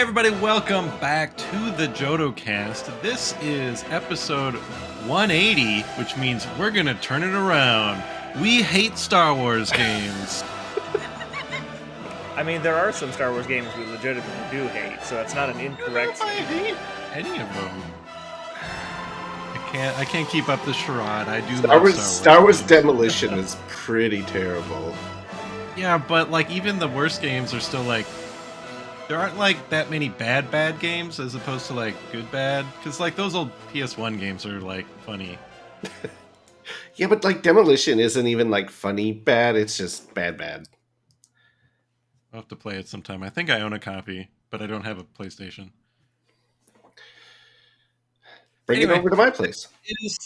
everybody, welcome back to the Jodo cast. This is episode 180, which means we're going to turn it around. We hate Star Wars games. I mean, there are some Star Wars games we legitimately do hate, so that's not an incorrect I hate any of them. I can't keep up the charade. I do love Star Wars games. Demolition is pretty terrible. Yeah, but like even the worst games are still like there aren't like that many bad games as opposed to like good bad, because like those old PS1 games are like funny. Yeah, but like Demolition isn't even like funny bad, it's just bad. I'll have to play it sometime. I think I own a copy, but I don't have a PlayStation. Bring it over to my place. It is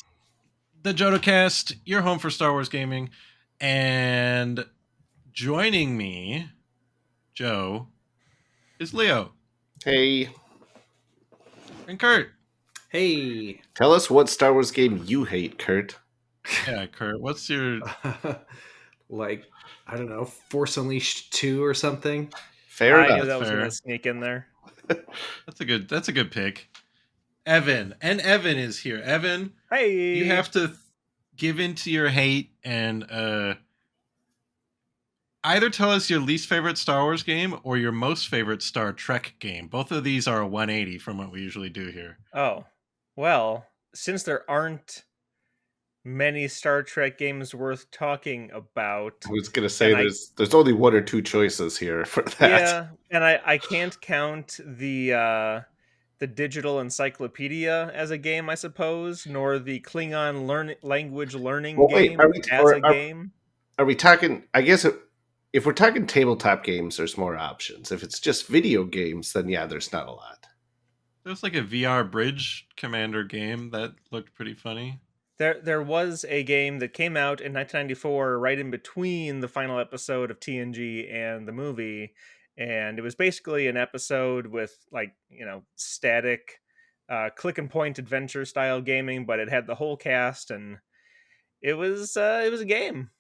the JodoCast, your home for Star Wars gaming, and joining me, Joe, is Leo. Hey. And Kurt. Hey. Tell us what Star Wars game you hate, Kurt. Yeah, Kurt, what's your... like, I don't know, Force Unleashed 2 or something? Fair enough. I knew that was going to sneak in there. That's a good pick. Evan is here. Evan, hey, you have to give into your hate and either tell us your least favorite Star Wars game or your most favorite Star Trek game. Both of these are a 180 from what we usually do here. Oh, well, since there aren't many Star Trek games worth talking about, I was going to say there's only one or two choices here for that. Yeah, and I can't count the digital encyclopedia as a game, I suppose, nor the Klingon language learning game as a game. Are we talking? I guess if we're talking tabletop games, there's more options. If it's just video games, then yeah, there's not a lot. There's like a VR bridge commander game that looked pretty funny. There was a game that came out in 1994, right in between the final episode of TNG and the movie, and it was basically an episode with like, you know, static click and point adventure style gaming, but it had the whole cast, and it was a game.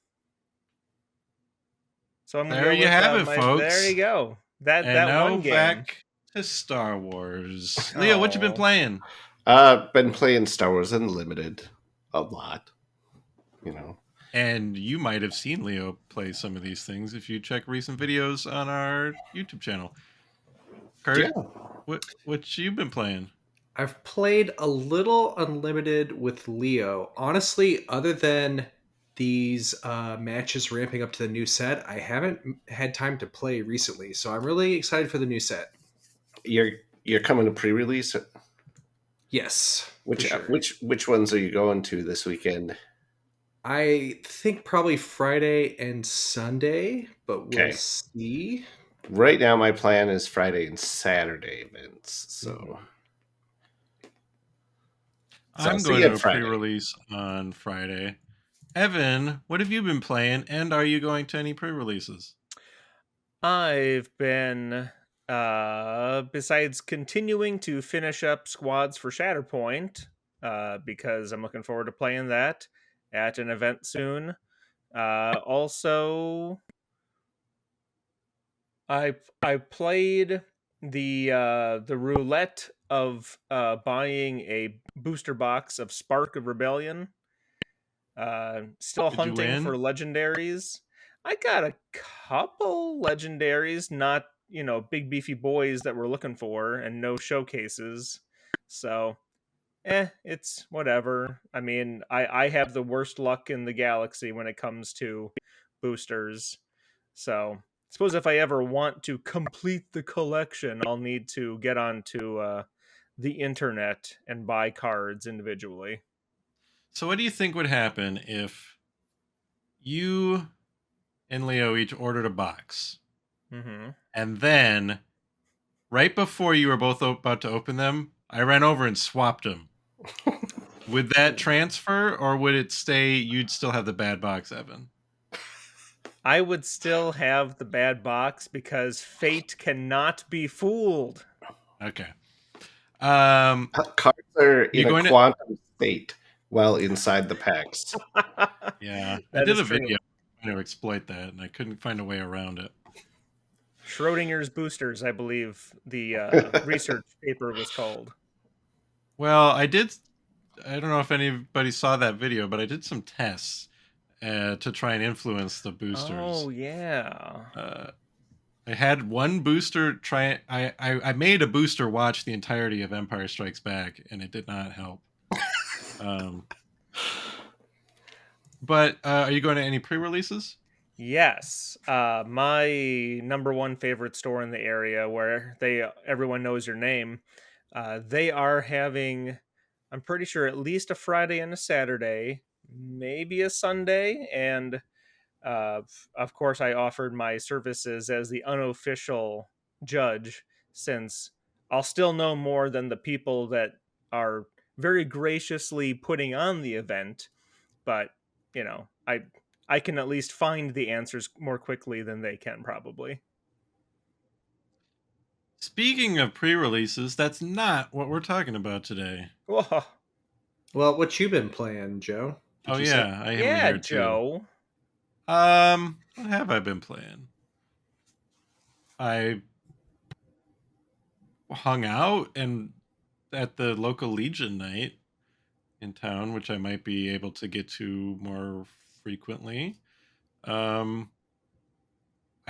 So I'm gonna there you have it, folks. There you go. That now one game. Back to Star Wars. Leo, what you been playing? Been playing Star Wars Unlimited a lot, you know. And you might have seen Leo play some of these things if you check recent videos on our YouTube channel. Kurt, yeah. What you been playing? I've played a little Unlimited with Leo. Honestly, other than these matches ramping up to the new set, I haven't had time to play recently, so I'm really excited for the new set. You're coming to pre-release? Yes. Which ones are you going to this weekend? I think probably Friday and Sunday, but we'll see. Right now, my plan is Friday and Saturday events. So I'm going to a pre-release on Friday. Evan, what have you been playing, and are you going to any pre-releases? I've been, besides continuing to finish up squads for Shatterpoint, because I'm looking forward to playing that at an event soon. Also, I played the roulette of buying a booster box of Spark of Rebellion. Still hunting for legendaries. I got a couple legendaries, not, you know, big beefy boys that we're looking for, and no showcases. So, it's whatever. I mean, I have the worst luck in the galaxy when it comes to boosters. So, I suppose if I ever want to complete the collection, I'll need to get onto the internet and buy cards individually. So what do you think would happen if you and Leo each ordered a box, and then right before you were both about to open them, I ran over and swapped them? Would that transfer, or would it stay? You'd still have the bad box, Evan? I would still have the bad box because fate cannot be fooled. Okay. Cards are in a quantum state while inside the packs. Yeah, I did a video to exploit that, and I couldn't find a way around it. Schrodinger's boosters, I believe the research paper was called. Well, I don't know if anybody saw that video, but I did some tests to try and influence the boosters. Oh yeah. I had one booster try. I made a booster watch the entirety of Empire Strikes Back, and it did not help. But are you going to any pre-releases? Yes, my number one favorite store in the area, where everyone knows your name. They are having, I'm pretty sure, at least a Friday and a Saturday, maybe a Sunday, and of course, I offered my services as the unofficial judge, since I'll still know more than the people that are very graciously putting on the event. But I can at least find the answers more quickly than they can, probably. Speaking of pre-releases, that's not what we're talking about today. Whoa. Well, what you been playing, Joe? Oh yeah, I am Yeah, here too. Joe. What have I been playing? I hung out and at the local Legion night in town, which I might be able to get to more frequently. I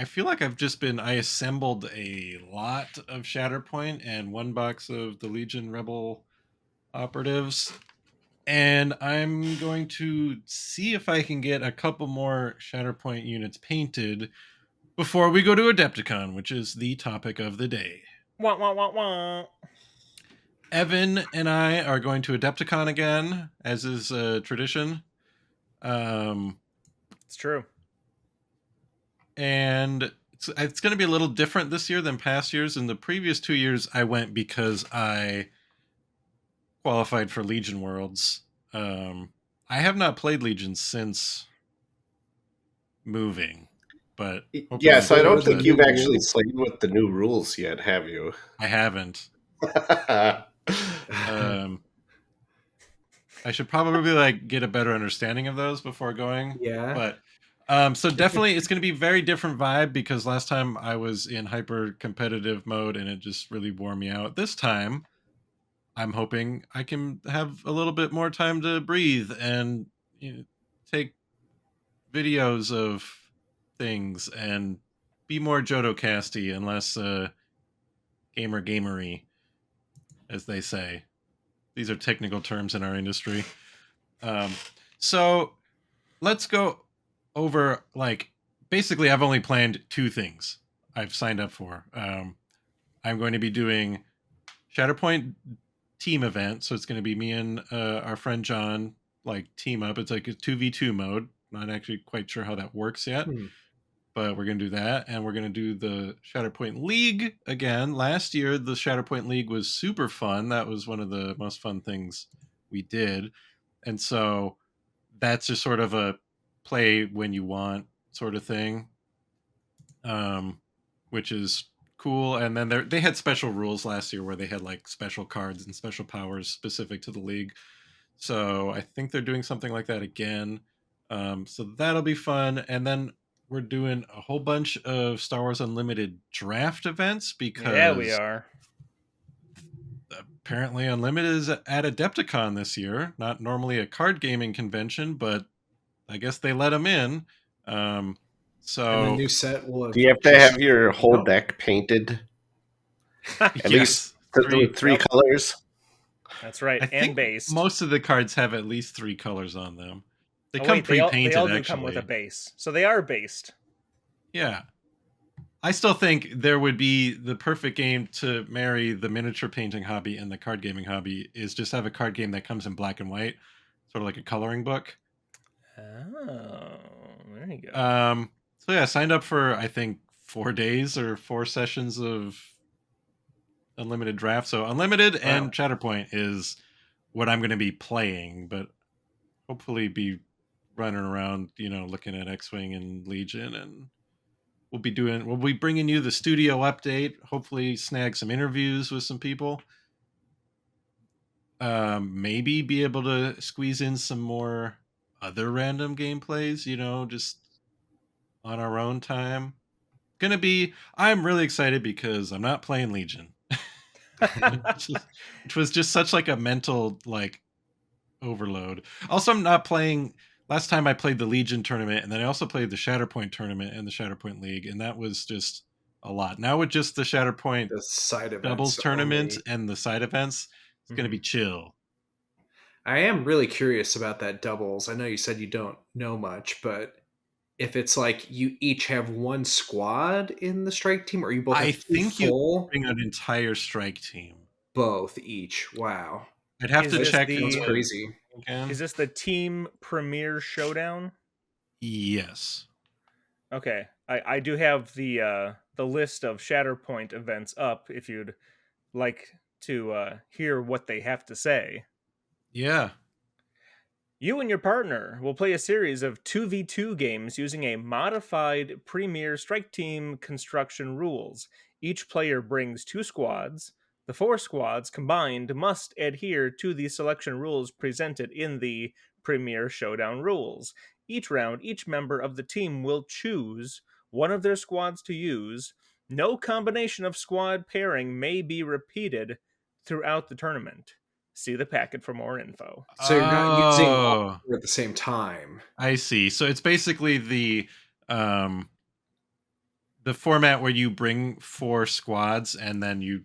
feel like I assembled a lot of Shatterpoint and one box of the Legion Rebel operatives. And I'm going to see if I can get a couple more Shatterpoint units painted before we go to Adepticon, which is the topic of the day. Wah, wah, wah, wah. Evan and I are going to Adepticon again, as is tradition. It's true. And it's going to be a little different this year than past years. In the previous 2 years, I went because I qualified for Legion Worlds. I have not played Legion since moving, but yeah, so I don't think you've actually rules? played with the new rules yet, have you? I haven't. I should probably get a better understanding of those before going. Yeah. But so definitely it's going to be very different vibe, because last time I was in hyper competitive mode and it just really wore me out. This time I'm hoping I can have a little bit more time to breathe and take videos of things and be more Jodo casty and less gamery, as they say. These are technical terms in our industry. So let's go over, basically I've only planned 2 things I've signed up for. I'm going to be doing Shatterpoint team event. So it's going to be me and our friend John, team up. It's like a 2v2 mode. Not actually quite sure how that works yet. But we're going to do that, and we're going to do the Shatterpoint League again. Last year, the Shatterpoint League was super fun. That was one of the most fun things we did. And so that's just sort of a play when you want sort of thing, which is cool. And then they had special rules last year where they had special cards and special powers specific to the league. So I think they're doing something like that again. So that'll be fun. And then we're doing a whole bunch of Star Wars Unlimited draft events, because Yeah, we are. Apparently Unlimited is at Adepticon this year. Not normally a card gaming convention, but I guess they let them in. So and the new set will have do you have to have your whole deck painted? At least three colors? That's right. I and think based. most of the cards have at least 3 colors on them. They come pre-painted, they all do actually. come with a base, so they are based. Yeah. I still think there would be the perfect game to marry the miniature painting hobby and the card gaming hobby is just have a card game that comes in black and white, sort of like a coloring book. Oh, there you go. So yeah, I signed up for, I think, 4 days or 4 sessions of Unlimited draft. So Unlimited and Shatterpoint is what I'm going to be playing, but hopefully be running around, looking at X-Wing and Legion, and we'll be bringing you the studio update, hopefully snag some interviews with some people. Maybe be able to squeeze in some more other random gameplays, just on our own time. gonna be. I'm really excited because I'm not playing Legion, which was just such like a mental like overload. Also, I'm not playing. Last time I played the Legion tournament, and then I also played the Shatterpoint tournament and the Shatterpoint League, and that was just a lot. Now with just the Shatterpoint The side doubles events tournament only. and the side events, it's gonna be chill. I am really curious about that doubles. I know you said you don't know much, but if it's like you each have one squad in the strike team, or you both I have two think you full, bring an entire strike team. both each. Wow, I'd have Is to this check sounds the crazy. again. is this the Team Premier Showdown? Yes. Okay, I do have the list of Shatterpoint events up if you'd like to hear what they have to say. Yeah. You and your partner will play a series of 2v2 games using a modified Premier Strike Team construction rules. Each player brings 2 squads. The 4 squads combined must adhere to the selection rules presented in the Premier Showdown rules. Each round, each member of the team will choose one of their squads to use. No combination of squad pairing may be repeated throughout the tournament. See the packet for more info. So you're not using all Oh, four at the same time. I see. So it's basically um the format where you bring 4 squads and then you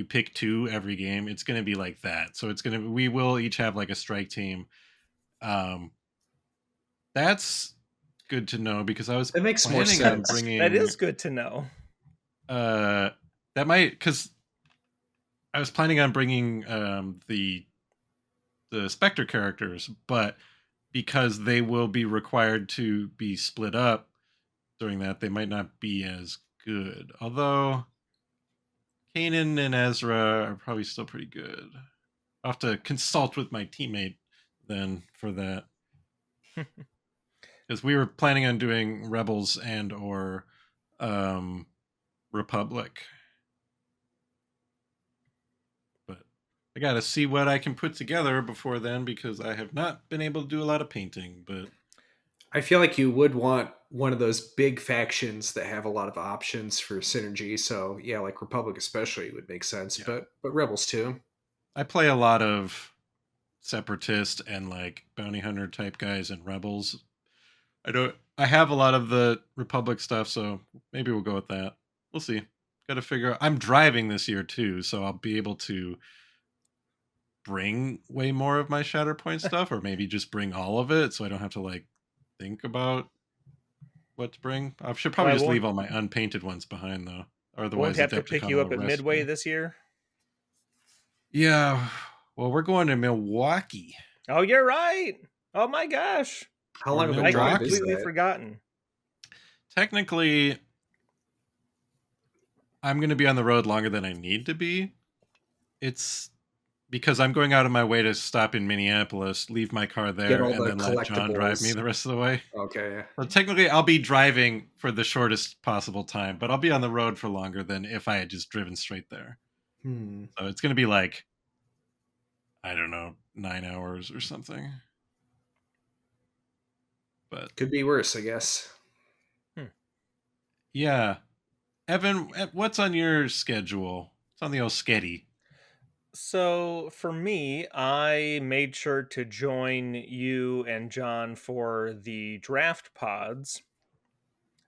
pick 2 every game. It's going to be like that. So we will each have like a strike team. Um that's good to know because I was That makes more planning on sense. That bringing is good to know. that might cuz I was planning on bringing the Spectre characters, but because they will be required to be split up during that, they might not be as good. Although Kanan and Ezra are probably still pretty good. I'll have to consult with my teammate then for that. Because we were planning on doing Rebels and or Republic. But I gotta see what I can put together before then because I have not been able to do a lot of painting, but I feel like you would want one of those big factions that have a lot of options for synergy. So yeah, like Republic especially would make sense, yeah. but Rebels too. I play a lot of separatist and like bounty hunter type guys and rebels. I have a lot of the Republic stuff, so maybe we'll go with that. We'll see. Got to figure out. I'm driving this year too, so I'll be able to bring way more of my Shatterpoint stuff, or maybe just bring all of it, so I don't have to like think about what to bring. I should Well, probably I just leave won't all my unpainted ones behind though, or won't otherwise have to pick Adepticon you will up at arrest Midway me. this year. Yeah. Well, we're going to Milwaukee. Oh, you're right. Oh my gosh. How Or long of a I drive is completely that? forgotten. Technically, I'm going to be on the road longer than I need to be. It's because I'm going out of my way to stop in Minneapolis, leave my car Get there, all and the then let John drive me collectibles. the rest of the way. Okay. So technically, I'll be driving for the shortest possible time, but I'll be on the road for longer than if I had just driven straight there. So it's going to be like, I don't know, 9 hours or something. But Could be worse, I guess. yeah. Evan, what's on your schedule? It's on the old sketty. So for me, I made sure to join you and John for the draft pods.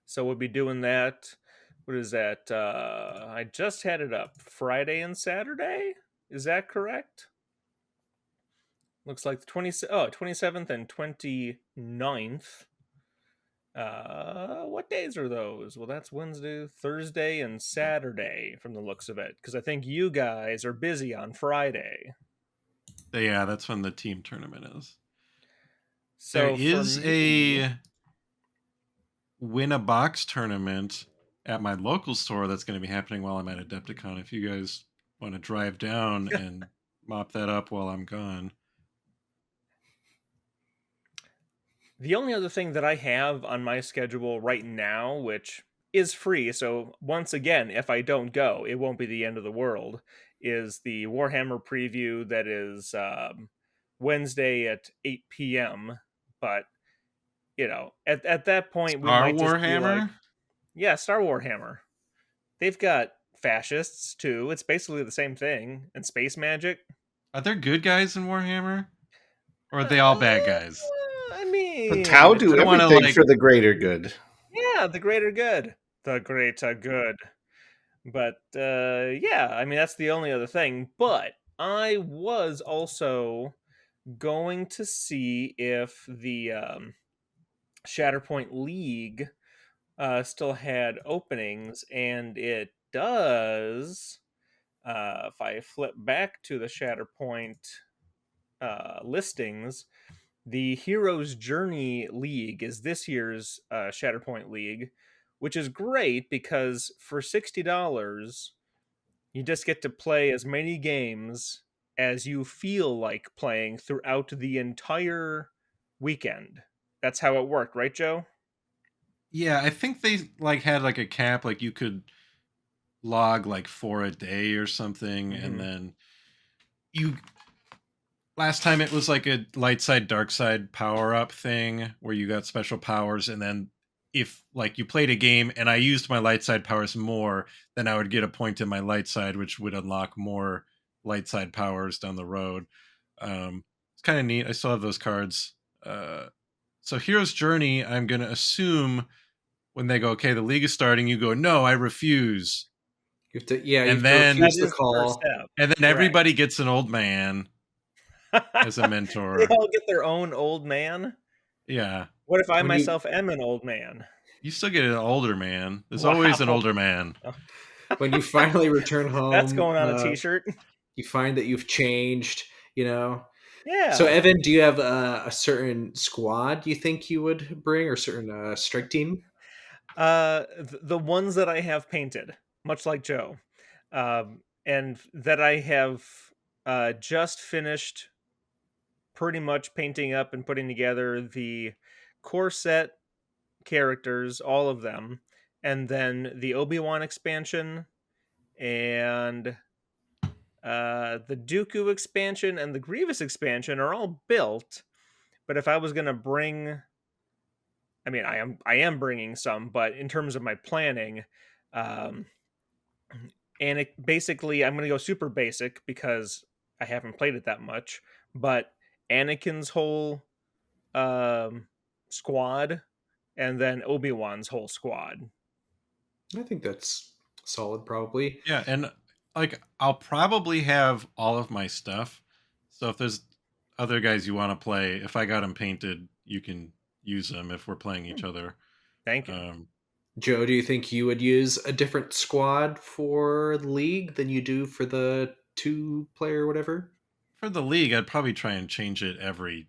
So we'll be doing that. What is that? I just had it up. Friday and Saturday? Is that correct? Looks like the 27th and 29th. What days are those? Well, that's Wednesday, Thursday, and Saturday from the looks of it. Because I think you guys are busy on Friday. Yeah, that's when the team tournament is. There So for is me, a win a box tournament at my local store that's going to be happening while I'm at Adepticon. If you guys want to drive down and mop that up while I'm gone. the only other thing that I have on my schedule right now, which is free, so once again, if I don't go, it won't be the end of the world, is the Warhammer preview that is Wednesday at 8 p.m. But, at that point, we Star might just be like, Warhammer? Yeah, Star Warhammer. They've got fascists too. It's basically the same thing. And space magic. Are there good guys in Warhammer? Or are they all bad Uh, guys? I The Tau mean, do I don't want to everything like. for the greater good. yeah, the greater good. The greater good. But yeah, I mean that's the only other thing. But I was also going to see if the Shatterpoint League still had openings, and it does. If I flip back to the Shatterpoint listings, the Hero's Journey League is this year's Shatterpoint League, which is great because for $60, you just get to play as many games as you feel like playing throughout the entire weekend. That's how it worked, right, Joe? Yeah, I think they like had like a cap, like you could log like 4 a day or something, and Mm-hmm. then you last time it was like a light side dark side power up thing where you got special powers, and then if like you played a game and I used my light side powers more, then I would get a point in my light side, which would unlock more light side powers down the road. It's kind of neat. I still have those cards. So Hero's Journey, I'm gonna assume when they go, okay, the league is starting, you go, no, I refuse. You have to, yeah, you And have to then That refuse the is the first call. step. and then Correct. everybody gets an old man as a They mentor. all get their own old man. Yeah. What if I When you myself am an old man? You still get an older man. There's always an Wow. older man. when you finally return That's home, going on a t-shirt. you find that you've changed. You know. Yeah. So Evan, do you have a certain squad you think you would bring, or certain strike team? The ones that I have painted, much like Joe, and that I have just finished pretty much painting up and putting together the core set characters, all of them, and then the Obi-Wan expansion and the Dooku expansion and the Grievous expansion are all built. But if I was gonna bring, I mean, I am bringing some, but in terms of my planning, um, and it basically I'm gonna go super basic because I haven't played it that much. But Anakin's whole squad, and then Obi-Wan's whole squad. I think that's solid, probably. Yeah, and like I'll probably have all of my stuff. So if there's other guys you want to play, if I got them painted, you can use them if we're playing each other. Thank you. Joe, do you think you would use a different squad for the league than you do for the 2-player whatever? For the league, I'd probably try and change it every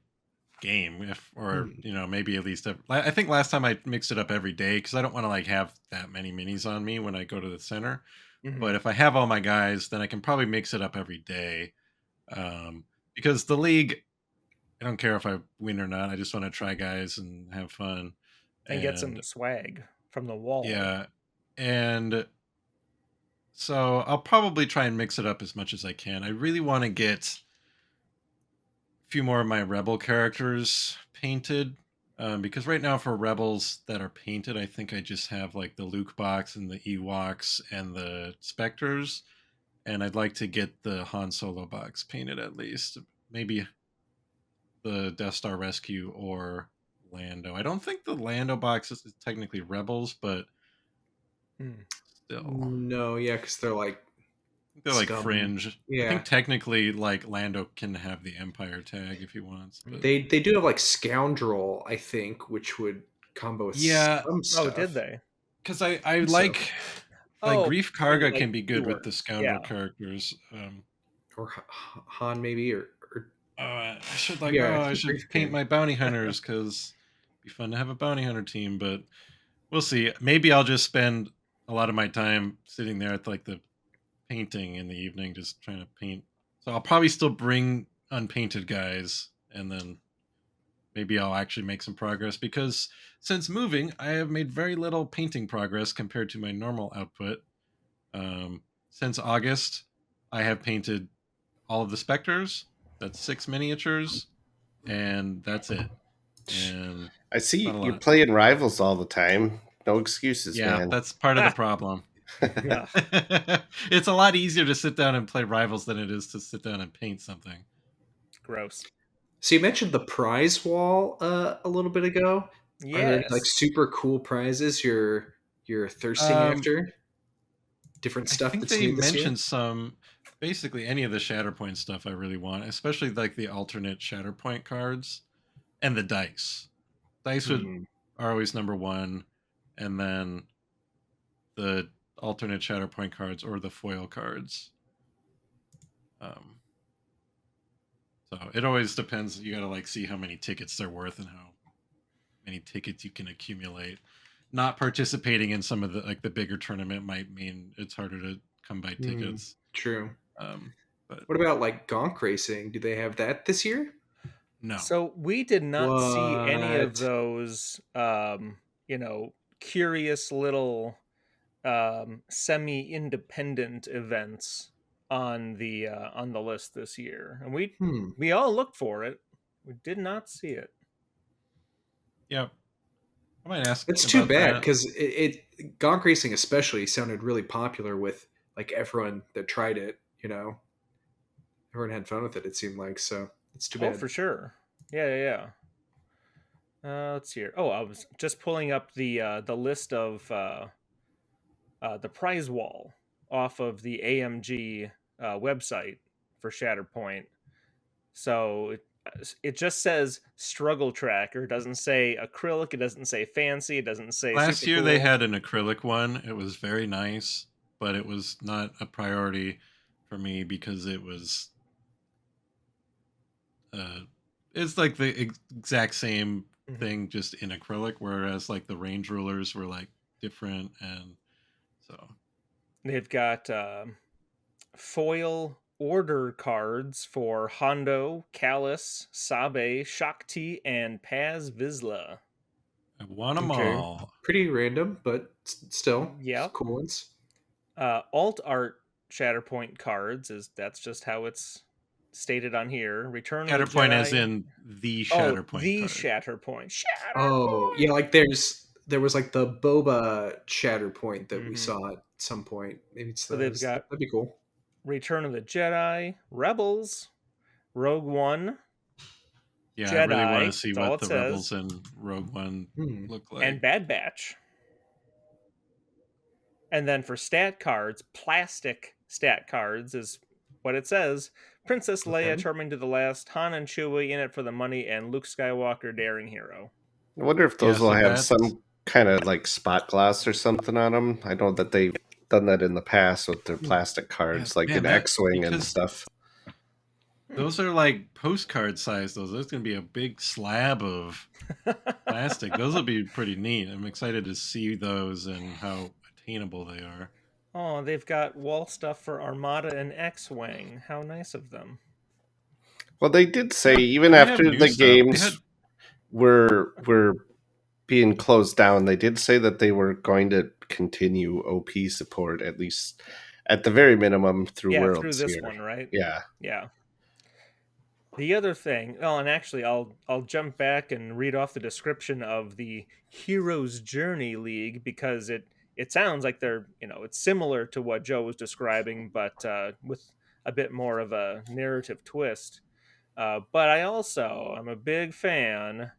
game, or Hmm. maybe at least. I think last time I mixed it up every day because I don't want to like have that many minis on me when I go to the center. Mhm. But if I have all my guys, then I can probably mix it up every day. Because the league, I don't care if I win or not. I just want to try guys and have fun And get some swag from the wall. Yeah, and so I'll probably try and mix it up as much as I can. I really want to get a few more of my rebel characters painted. Because right now for rebels that are painted, I think I just have like the Luke box and the Ewoks and the Spectres, and I'd like to get the Han Solo box painted at least. Maybe the Death Star Rescue or Lando. I don't think the Lando box is technically rebels, but still. No, yeah, because they're like They're like scum. fringe. I Yeah, think technically, like Lando can have the Empire tag if he wants. But they do have like scoundrel, I think, which would combo with yeah, some stuff. Oh, did they? because I think so. like Oh, Grief and, Karga like, can be good with keywords. the scoundrel Yeah. characters. Or Han maybe, or I should Yeah, I I think should Grief paint can. my bounty hunters because it'd be fun to have a bounty hunter team. But we'll see. Maybe I'll just spend a lot of my time sitting there at like the painting in the evening, just trying to paint. So I'll probably still bring unpainted guys, and then maybe I'll actually make some progress because since moving, I have made very little painting progress compared to my normal output. Since August, I have painted all of the specters. That's 6 miniatures, and that's it. And I see not a you're lot. playing Rivals all the time. No excuses, man. That's part of the problem. Yeah. It's a lot easier to sit down and play Rivals than it is to sit down and paint something. Gross. So you mentioned the prize wall a little bit ago. Are there any like Yes. super cool prizes you're thirsting after? Different I stuff think that's they new this year? mentioned some, basically any of the Shatterpoint stuff I really want, especially like the alternate Shatterpoint cards and the dice. Dice are always number one, and then the alternate Shatterpoint cards or the foil cards. So it always depends. You got to like see how many tickets they're worth and how many tickets you can accumulate. Not participating in some of the like the bigger tournament might mean it's harder to come by tickets. True. But what about like Gonk Racing? Do they have that this year? No. So we did not see any of What? those, curious little semi-independent events on the list this year, and we all looked for it. We did not see it. Yeah, I might ask. It's too bad that. because it Gonk Racing especially sounded really popular with like everyone that tried it. You know, everyone had fun with it. It seemed like, so it's too bad. Oh, for sure. Yeah. Let's see here. Oh, I was just pulling up the list of the prize wall off of the AMG website for Shatterpoint. So it just says struggle tracker. It doesn't say acrylic. It doesn't say fancy. It doesn't say Last super year cool. they had an acrylic one. It was very nice, but it was not a priority for me because it was it's like the exact same thing just in acrylic, whereas like the range rulers were like different, and so they've got foil order cards for Hondo, Callus, Sabe, Shakti, and Paz Vizsla. I want them all. Pretty random, but still, Yep. cool ones. Alt art Shatterpoint cards that's just how it's stated on here. Return of the Shatterpoint Jedi. as in the Shatterpoint. The card. Shatterpoint. Oh, yeah, like there was like the Boba Shatterpoint that we saw at some point. Maybe it's So they've got that'd be cool. Return of the Jedi, Rebels, Rogue One. Yeah, Jedi, I really want to see what the says. Rebels and Rogue One look like. And Bad Batch. And then for stat cards, plastic stat cards is what it says. Princess Leia, Charming to the Last, Han and Chewie, In It for the Money, and Luke Skywalker, Daring Hero. I wonder if those will have some kind of like spot gloss or something on them. I know that they've done that in the past with their plastic cards, like in X-Wing and stuff. Those are like postcard size. There's going to be a big slab of plastic. Those will be pretty neat. I'm excited to see those and how attainable they are. Oh, they've got wall stuff for Armada and X-Wing. How nice of them. Well, they did say even after the games were being closed down, they did say that they were going to continue OP support, at least at the very minimum through Worlds through this here. one, right? Yeah. The other thing, and actually I'll jump back and read off the description of the Hero's Journey League, because it sounds like they're, it's similar to what Joe was describing, but with a bit more of a narrative twist. But I'm a big fan.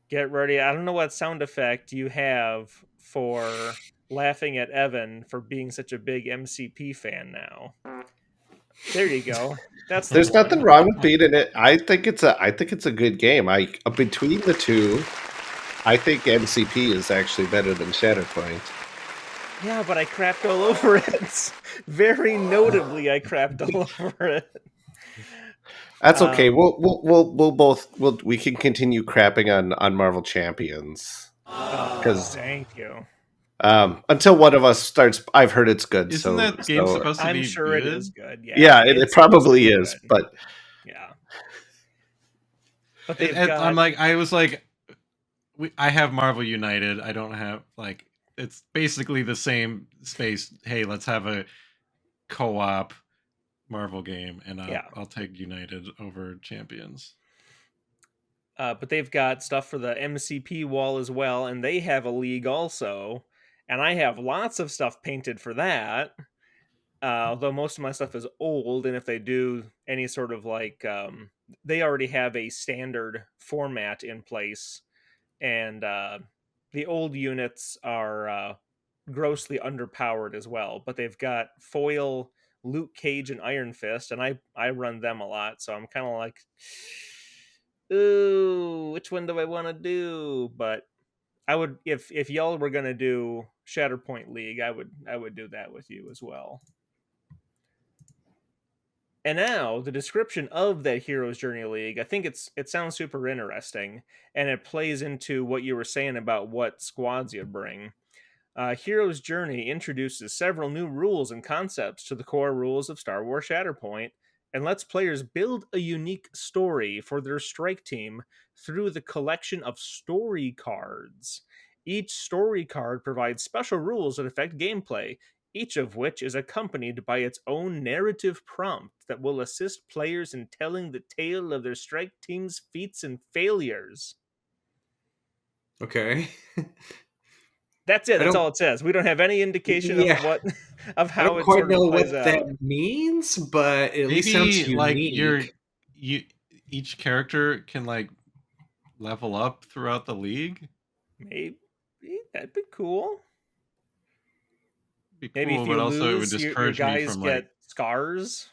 Get ready. I don't know what sound effect you have for laughing at Evan for being such a big MCP fan now. There you go. There's nothing wrong with beating it. I think it's a good game. Between the two, I think MCP is actually better than Shatterpoint. Yeah, but I crapped all over it. Very notably, I crapped all over it. That's okay. We can continue crapping on Marvel Champions. Thank you. Until one of us starts, I've heard it's good. Isn't that game supposed to be I'm sure good? it is good. Yeah, it probably is. Good. But yeah, but I have Marvel United. I don't have it's basically the same space. Hey, let's have a co-op Marvel game, and I'll take United over Champions. But they've got stuff for the MCP wall as well, and they have a league also. And I have lots of stuff painted for that. Although most of my stuff is old, and if they do any sort of like, they already have a standard format in place, and the old units are grossly underpowered as well. But they've got foil, Luke Cage, and Iron Fist, and I run them a lot, so I'm kind of like, ooh, which one do I want to do? But I would, if y'all were gonna do Shatterpoint League, I would do that with you as well. And now the description of that Hero's Journey League, I think it sounds super interesting, and it plays into what you were saying about what squads you bring. Hero's Journey introduces several new rules and concepts to the core rules of Star Wars Shatterpoint, and lets players build a unique story for their strike team through the collection of story cards. Each story card provides special rules that affect gameplay, each of which is accompanied by its own narrative prompt that will assist players in telling the tale of their strike team's feats and failures. Okay. That's it. That's all it says. We don't have any indication of what, of how I don't it quite sort of know plays what out. that means, but it at least sounds unique. Like each character can like level up throughout the league. Maybe that'd be cool. Maybe if you but lose, also it would discourage your me guys from get scars.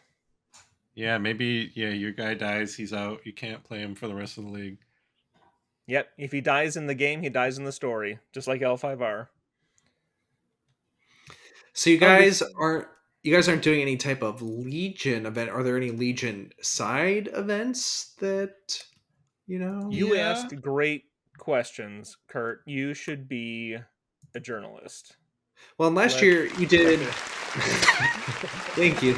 Yeah, maybe your guy dies, he's out. You can't play him for the rest of the league. Yep, if he dies in the game, he dies in the story, just like L5R. So you guys aren't doing any type of Legion event. Are there any Legion side events that You asked great questions, Kurt. You should be a journalist. Well, last year you did. Thank you.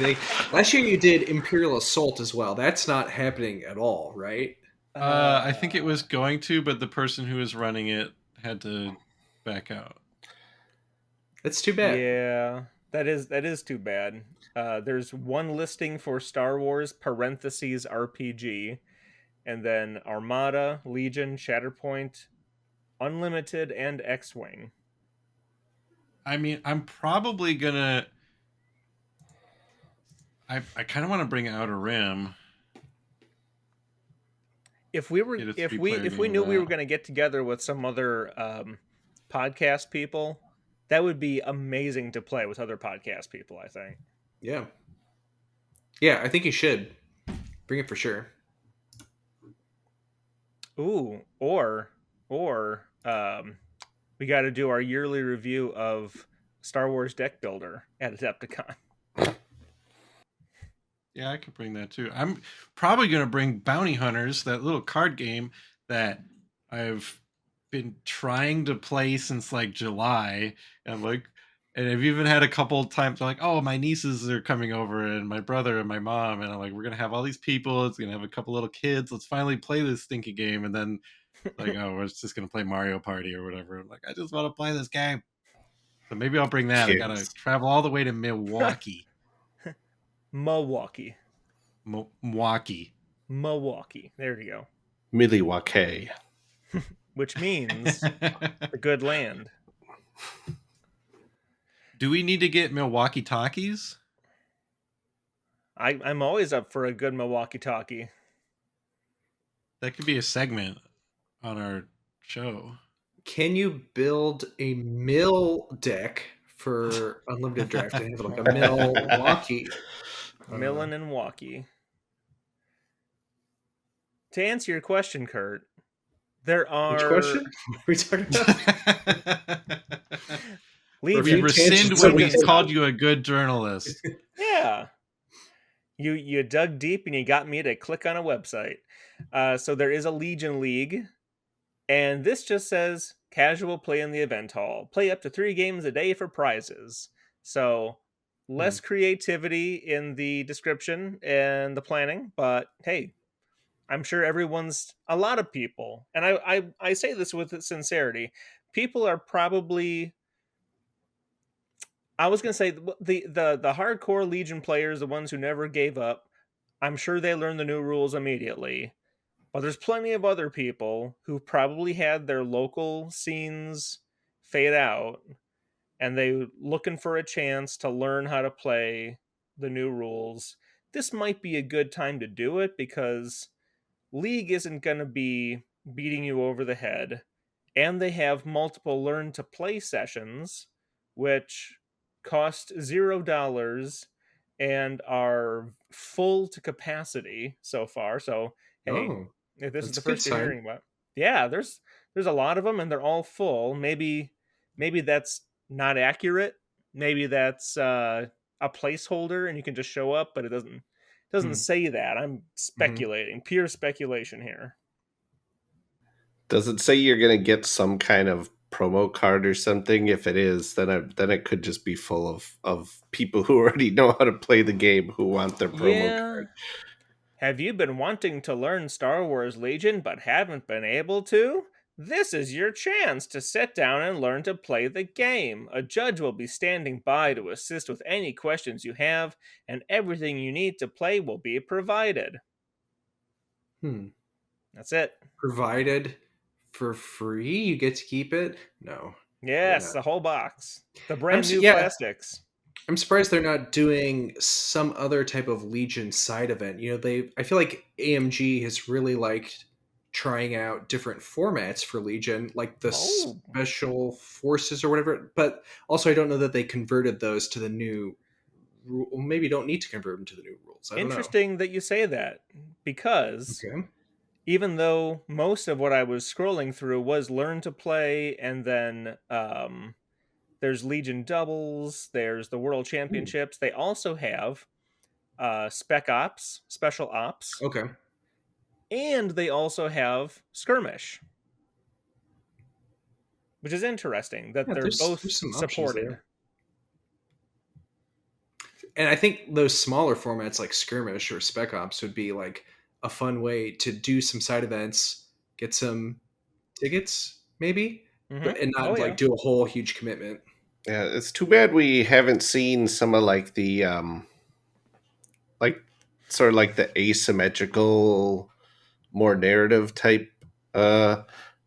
Last year you did Imperial Assault as well. That's not happening at all, right? I think it was going to, but the person who was running it had to back out. That's too bad. Yeah, that is too bad. There's one listing for Star Wars parentheses RPG, and then Armada, Legion, Shatterpoint, Unlimited, and X-Wing. I mean, I'm probably gonna. I kind of want to bring Outer Rim. If we knew we were going to get together with some other podcast people, that would be amazing to play with other podcast people, I think. Yeah, I think you should bring it for sure. Ooh, or we got to do our yearly review of Star Wars Deck Builder at Adepticon. Yeah, I could bring that too. I'm probably going to bring Bounty Hunters, that little card game that I've been trying to play since like July. And I've even had a couple of times like, oh, my nieces are coming over and my brother and my mom. And I'm like, we're going to have all these people. It's going to have a couple little kids. Let's finally play this stinky game. And then like, oh, we're just going to play Mario Party or whatever. I'm like, I just want to play this game. So maybe I'll bring that. Kids. I got to travel all the way to Milwaukee. Milwaukee. There you go. Milwaukee. Which means the good land. Do we need to get Milwaukee talkies? I'm always up for a good Milwaukee talkie. That could be a segment on our show. Can you build a mill deck for Unlimited Draft and have like a Milwaukee? Millen and Milwaukee. To answer your question, Kurt, there are... Which question? What are we talking about? We rescind when we called you a good journalist. Yeah. You dug deep and you got me to click on a website. So there is a Legion League, and this just says casual play in the event hall. Play up to 3 games a day for prizes. So less creativity in the description and the planning, but hey, I'm sure a lot of people, and I say this with sincerity, people are probably, I was going to say the hardcore Legion players, the ones who never gave up, I'm sure they learned the new rules immediately. But there's plenty of other people who probably had their local scenes fade out, and they looking for a chance to learn how to play the new rules. This might be a good time to do it because League isn't going to be beating you over the head, and they have multiple learn to play sessions, which cost $0 and are full to capacity so far. So, hey, if this is the first you're hearing about, yeah, there's a lot of them, and they're all full. Maybe that's not accurate. Maybe that's a placeholder, and you can just show up, but it doesn't say that. I'm speculating, pure speculation here. Does it say you're going to get some kind of promo card or something? If it is, then it could just be full of people who already know how to play the game who want their promo card. Have you been wanting to learn Star Wars Legion but haven't been able to? This is your chance to sit down and learn to play the game. A judge will be standing by to assist with any questions you have, and everything you need to play will be provided. That's it. Provided for free? You get to keep it? No. Yes, the whole box. The brand new plastics. I'm surprised they're not doing some other type of Legion side event. You know, I feel like AMG has really liked trying out different formats for Legion, like the special forces or whatever. But also, I don't know that they converted those to the new rule. Maybe don't need to convert them to the new rules. I don't know. Interesting that you say that, because even though most of what I was scrolling through was learn to play, and then there's Legion doubles, there's the World Championships. They also have Spec Ops, Special Ops. Okay. And they also have Skirmish, which is interesting that they're both supported. And I think those smaller formats like Skirmish or Spec Ops would be like a fun way to do some side events, get some tickets maybe, and not do a whole huge commitment. Yeah, it's too bad we haven't seen some of like the like sort of like the asymmetrical, more narrative type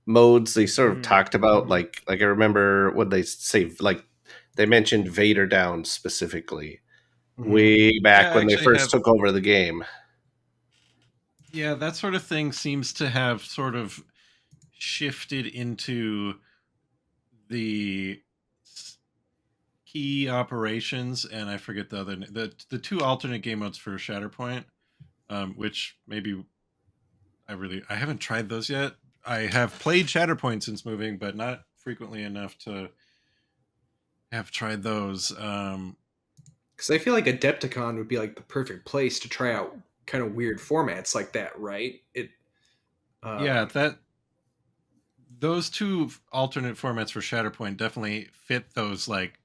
modes. They sort of talked about like I remember what they say, like they mentioned Vader Down specifically way back when they first took over the game. Yeah, that sort of thing seems to have sort of shifted into the key operations, and I forget the other the two alternate game modes for Shatterpoint, which maybe I haven't tried those yet. I have played Shatterpoint since moving, but not frequently enough to have tried those. Because I feel like Adepticon would be like the perfect place to try out kind of weird formats like that, right? Those two alternate formats for Shatterpoint definitely fit those like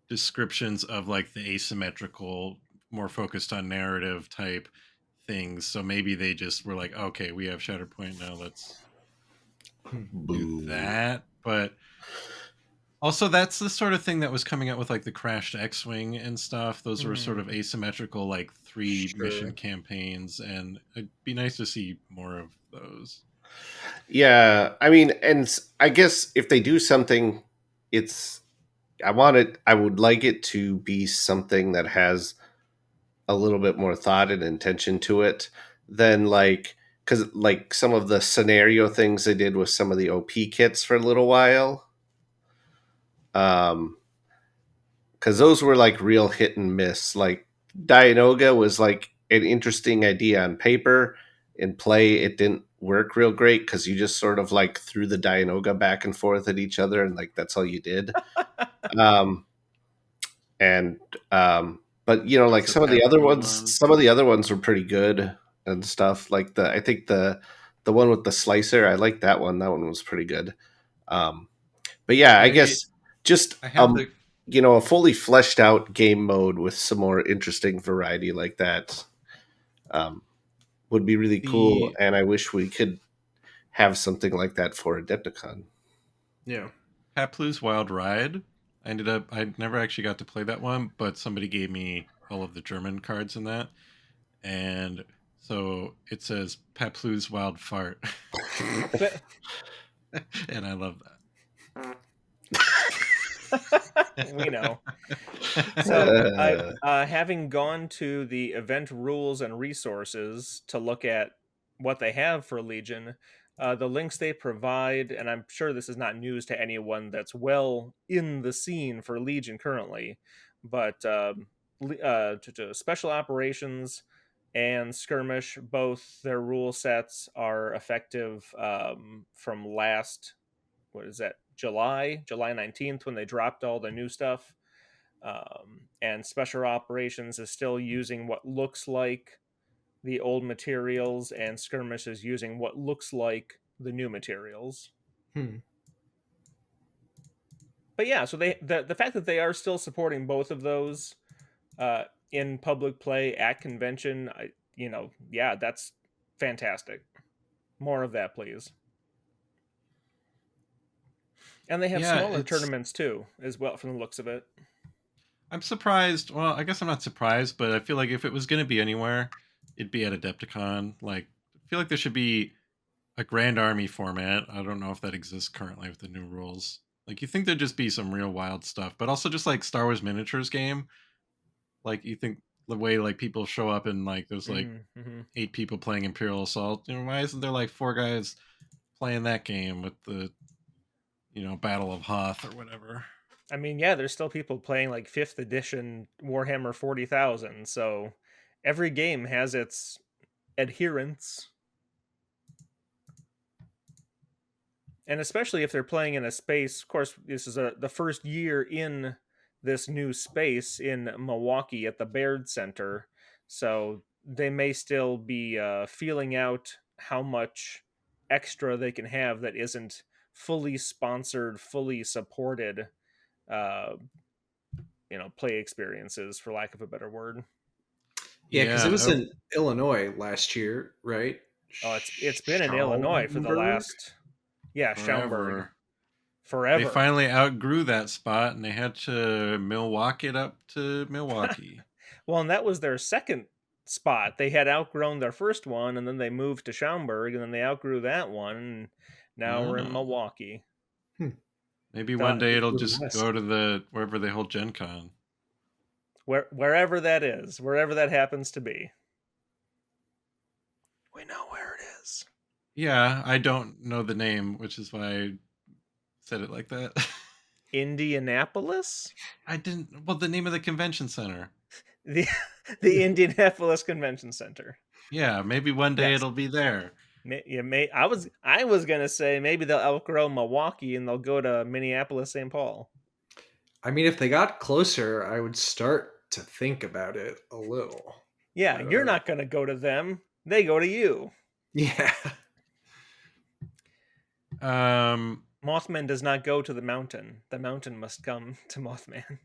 descriptions of like the asymmetrical, more focused on narrative type things. So maybe they just were like, okay, we have Shatterpoint now, let's do that. But also, that's the sort of thing that was coming out with like the Crashed X-Wing and stuff. Those were sort of asymmetrical, like 3 mission campaigns, and it'd be nice to see more of those. Yeah, I mean, and I guess if they do something, I would like it to be something that has a little bit more thought and intention to it than like, because like some of the scenario things they did with some of the OP kits for a little while. Because those were like real hit and miss. Like Dianoga was like an interesting idea on paper. In play, it didn't work real great because you just sort of like threw the Dianoga back and forth at each other, and like that's all you did. But you know, like some of the other ones were pretty good and stuff. Like I think the one with the slicer, I like that one. That one was pretty good. But yeah, I guess just a fully fleshed out game mode with some more interesting variety like that would be really cool. And I wish we could have something like that for Adepticon. Yeah. Haplu's Wild Ride. I never actually got to play that one, but somebody gave me all of the German cards in that. And So it says Paplou's Wild Fart. And I love that. We know. So having gone to the event rules and resources to look at what they have for Legion, the links they provide, and I'm sure this is not news to anyone that's well in the scene for Legion currently, but to special operations and skirmish, both their rule sets are effective from last, what is that, July 19th, when they dropped all the new stuff. And special operations is still using what looks like the old materials, and skirmish is using what looks like the new materials. But yeah, so the fact that they are still supporting both of those in public play at convention, yeah, that's fantastic. More of that, please. And they have smaller tournaments too, as well, from the looks of it. I'm surprised. Well, I guess I'm not surprised, but I feel like if it was going to be anywhere, it'd be at Adepticon. Like, I feel like there should be a Grand Army format. I don't know if that exists currently with the new rules. Like, you think there'd just be some real wild stuff, but also just like Star Wars miniatures game. Like, you think the way like people show up and like there's like 8 people playing Imperial Assault. Why isn't there like 4 guys playing that game with the Battle of Hoth or whatever? I mean, yeah, there's still people playing like 5th edition Warhammer 40,000, so every game has its adherents. And especially if they're playing in a space, of course, this is the first year in this new space in Milwaukee at the Baird Center, so they may still be feeling out how much extra they can have that isn't fully sponsored, fully supported play experiences, for lack of a better word. Yeah, because it was in Illinois last year, right? Oh, it's been in Illinois for the last Schaumburg. Forever. They finally outgrew that spot and they had to Milwaukee it up to Milwaukee. Well, and that was their second spot. They had outgrown their first one, and then they moved to Schaumburg, and then they outgrew that one, and now we're in Milwaukee. Maybe one day it'll just go to wherever they hold Gen Con. Wherever that is, wherever that happens to be. We know where it is. Yeah, I don't know the name, which is why I said it like that. Indianapolis? I didn't. Well, the name of the convention center. The Indianapolis Convention Center. Yeah, maybe one day it'll be there. I was gonna say maybe they'll outgrow Milwaukee and they'll go to Minneapolis, St. Paul. I mean, if they got closer, I would start to think about it a little. Yeah, you're not gonna go to them; they go to you. Yeah. Mothman does not go to the mountain. The mountain must come to Mothman.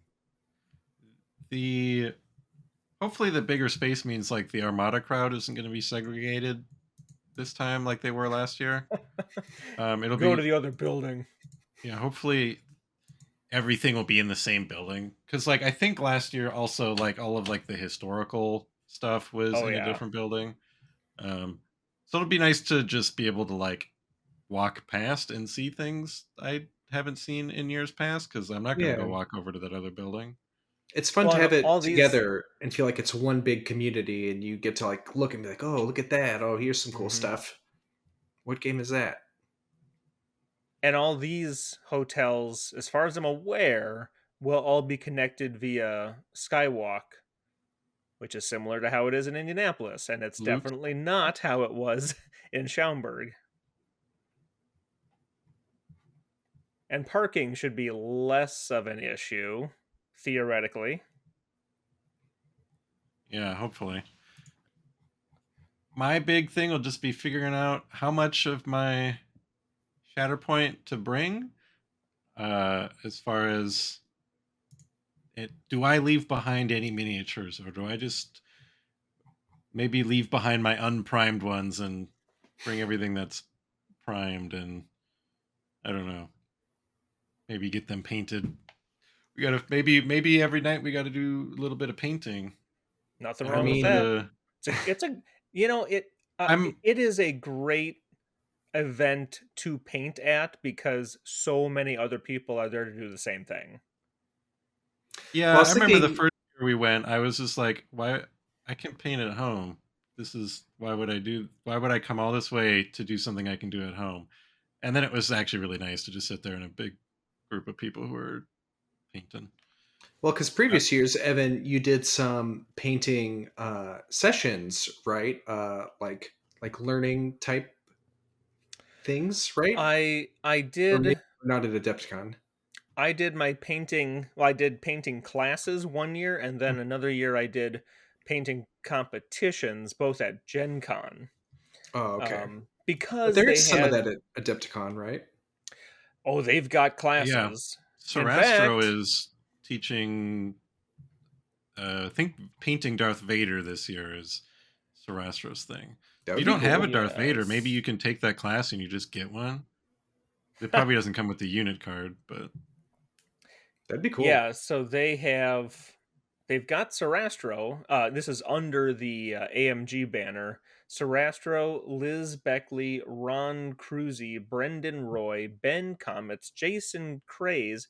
Hopefully the bigger space means like the Armada crowd isn't going to be segregated this time like they were last year. It'll go to the other building. Yeah, hopefully everything will be in the same building, because like I think last year also like all of like the historical stuff was in a different building. So it'll be nice to just be able to like walk past and see things I haven't seen in years past, because I'm not going to go walk over to that other building. It's fun to have it together and feel like it's one big community, and you get to like look and be like, oh, look at that. Oh, here's some cool stuff. What game is that? And all these hotels, as far as I'm aware, will all be connected via Skywalk, which is similar to how it is in Indianapolis. And it's definitely not how it was in Schaumburg. And parking should be less of an issue, theoretically. Yeah, hopefully. My big thing will just be figuring out how much of my Shatterpoint to bring. As far as do I leave behind any miniatures, or do I just maybe leave behind my unprimed ones and bring everything that's primed, and I don't know, maybe get them painted. We gotta maybe every night we gotta do a little bit of painting. Nothing wrong with that. It's a it is a great event to paint at because so many other people are there to do the same thing. Yeah, well, I remember the first year we went, I was just like, why I can paint at home. Why would I come all this way to do something I can do at home? And then it was actually really nice to just sit there in a big group of people who were painting. Well, because previous years, Evan, you did some painting sessions, right? Like learning type things, right? I did. Not at Adepticon. I did my painting. Well, I did painting classes one year, and then another year I did painting competitions, both at Gen Con. Oh, okay. Because but there's some of that at Adepticon, right? Oh, they've got classes. Yeah. Sarastro is teaching. I think painting Darth Vader this year is Sarastro's thing. If you don't have a Darth Vader, maybe you can take that class and you just get one. It probably doesn't come with the unit card, but that'd be cool. Yeah, so they've got Sarastro. This is under the AMG banner. Sarastro, Liz Beckley, Ron Cruzy, Brendan Roy, Ben Comets, Jason Craze,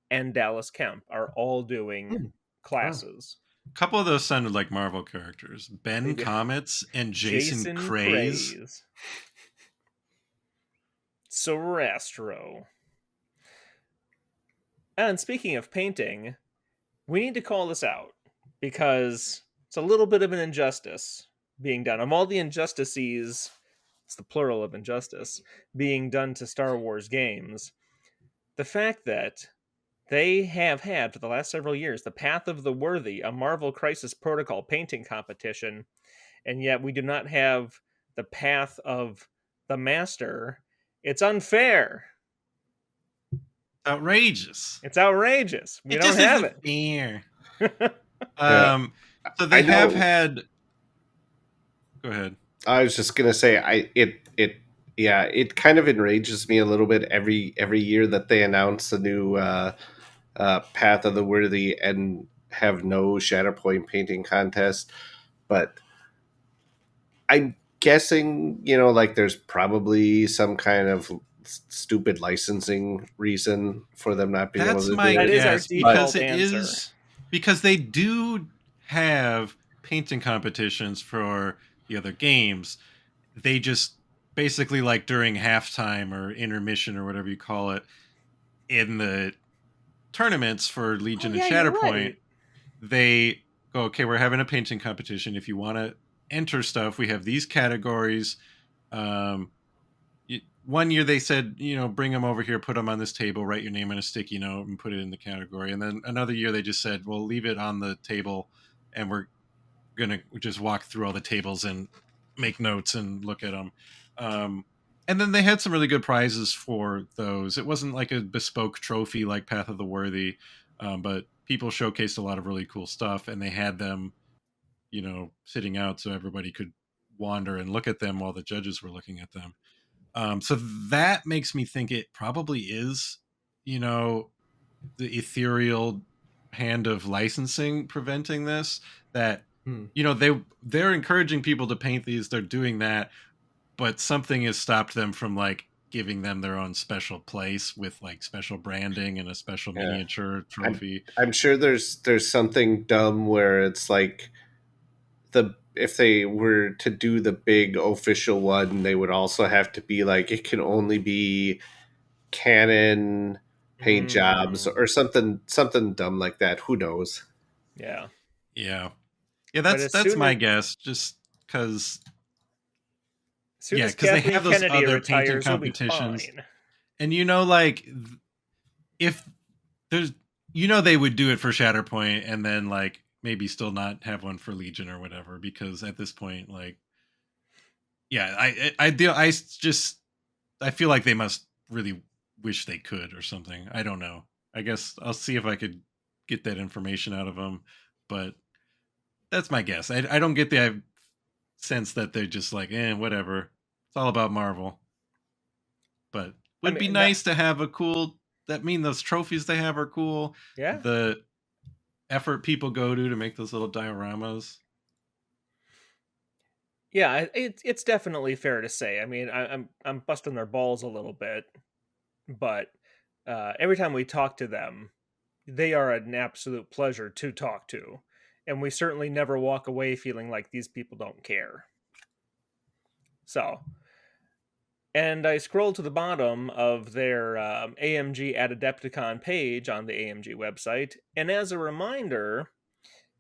and Dallas Kemp are all doing classes. A couple of those sounded like Marvel characters. Ben Comets and Jason Craze. Sarastro. And speaking of painting, we need to call this out because it's a little bit of an injustice being done. Of all the injustices, it's the plural of injustice, being done to Star Wars games, the fact that they have had for the last several years the Path of the Worthy, a Marvel Crisis Protocol painting competition, and yet we do not have the Path of the Master. It's unfair. Outrageous. It's outrageous. We don't have it. Fair. So they have had. Go ahead. I was just gonna say, it kind of enrages me a little bit every year that they announce a new Path of the Worthy and have no Shatterpoint painting contest. But I'm guessing, like there's probably some kind of stupid licensing reason for them not being able to do it. That is our default answer. Because they do have painting competitions for the other games. They just basically, like during halftime or intermission or whatever you call it, in the tournaments for Legion and Shatterpoint, they go, okay, we're having a painting competition. If you want to enter stuff, we have these categories. One year they said, bring them over here, put them on this table, write your name on a sticky note and put it in the category. And then another year they just said, well, leave it on the table and we're going to just walk through all the tables and make notes and look at them. And then they had some really good prizes for those. It wasn't like a bespoke trophy like Path of the Worthy, but people showcased a lot of really cool stuff, and they had them, sitting out so everybody could wander and look at them while the judges were looking at them. So that makes me think it probably is, the ethereal hand of licensing preventing this. That they're encouraging people to paint these. They're doing that. But something has stopped them from like giving them their own special place with like special branding and a special miniature trophy. I'm sure there's something dumb where it's like if they were to do the big official one, they would also have to be like, it can only be canon paint jobs or something dumb like that. Who knows? Yeah. That's my guess. Just because. Because they have those Kennedy other painting competitions, and if there's, they would do it for Shatterpoint, and then like maybe still not have one for Legion or whatever, because at this point, like, I feel like they must really wish they could or something. I don't know. I guess I'll see if I could get that information out of them, but that's my guess. I don't get the sense that they're just like, whatever. It's all about Marvel. But would be nice to have a cool. Those trophies they have are cool. Yeah. The effort people go to make those little dioramas. Yeah, it's definitely fair to say. I mean, I'm busting their balls a little bit, but every time we talk to them, they are an absolute pleasure to talk to, and we certainly never walk away feeling like these people don't care. So, and I scrolled to the bottom of their AMG at Adepticon page on the AMG website, and as a reminder,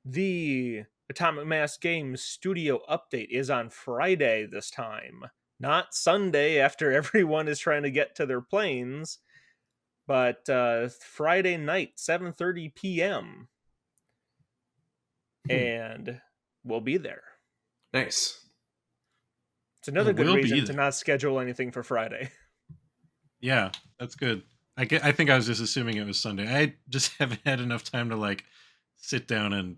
the Atomic Mass Games studio update is on Friday this time, not Sunday after everyone is trying to get to their planes, but Friday night, 7:30 p.m. And we'll be there. Nice. It's another good reason to not schedule anything for Friday. Yeah, that's good. I think I was just assuming it was Sunday. I just haven't had enough time to like sit down and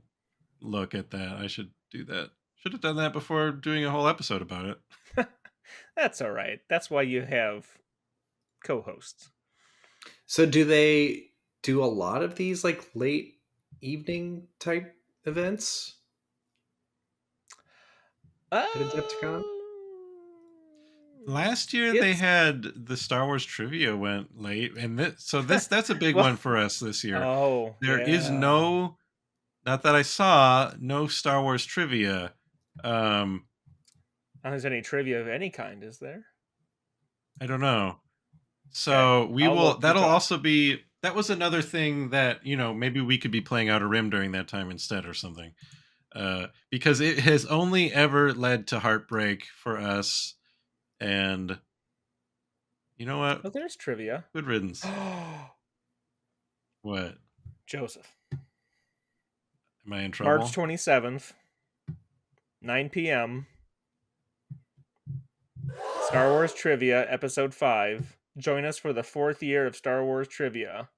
look at that. I should do that. Should have done that before doing a whole episode about it. That's all right. That's why you have co-hosts. So do they do a lot of these like late evening type events at Adepticon? Last year they had the Star Wars trivia went late, and that's a big one for us this year. Oh, there is no, not that I saw, no Star Wars trivia. Not there's any trivia of any kind, is there? I don't know. So we will. That'll also be. That was another thing that maybe we could be playing Outer Rim during that time instead or something, because it has only ever led to heartbreak for us. And you know what? Oh, there's trivia. Good riddance. What? Joseph. Am I in trouble? March 27th, 9 p.m. Star Wars Trivia, Episode 5. Join us for the 4th year of Star Wars Trivia.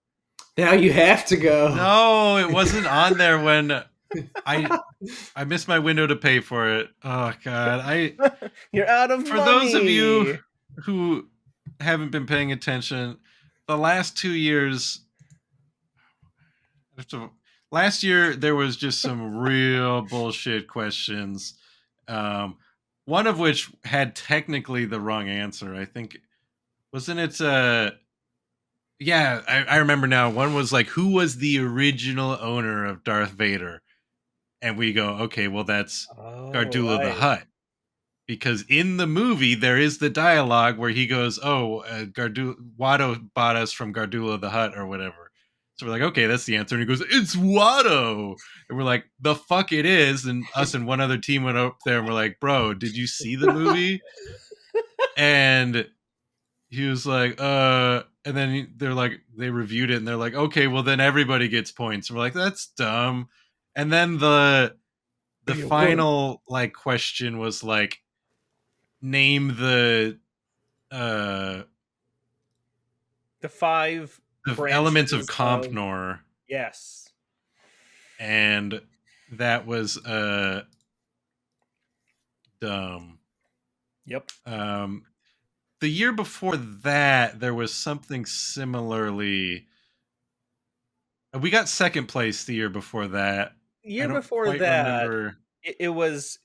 Now you have to go. No, it wasn't on there when I missed my window to pay for it. Oh God, you're out of for money. Those of you who haven't been paying attention, the last 2 years. Last year there was just some real bullshit questions. One of which had technically the wrong answer. I think, wasn't it? Yeah, I remember now. One was like, who was the original owner of Darth Vader? And we go, okay, well, that's Gardula the Hutt. Because in the movie, there is the dialogue where he goes, Watto bought us from Gardula the Hutt or whatever. So we're like, okay, that's the answer. And he goes, it's Watto. And we're like, the fuck it is. And us and one other team went up there and we're like, bro, did you see the movie? And he was like, and then they're like, they reviewed it and they're like, okay, well then everybody gets points. And we're like, that's dumb. And then the final like question was like, name the 5 elements of Compnor. Yes. And that was dumb. Yep. The year before that, there was something similarly. We got second place the year before that. Year before that, it was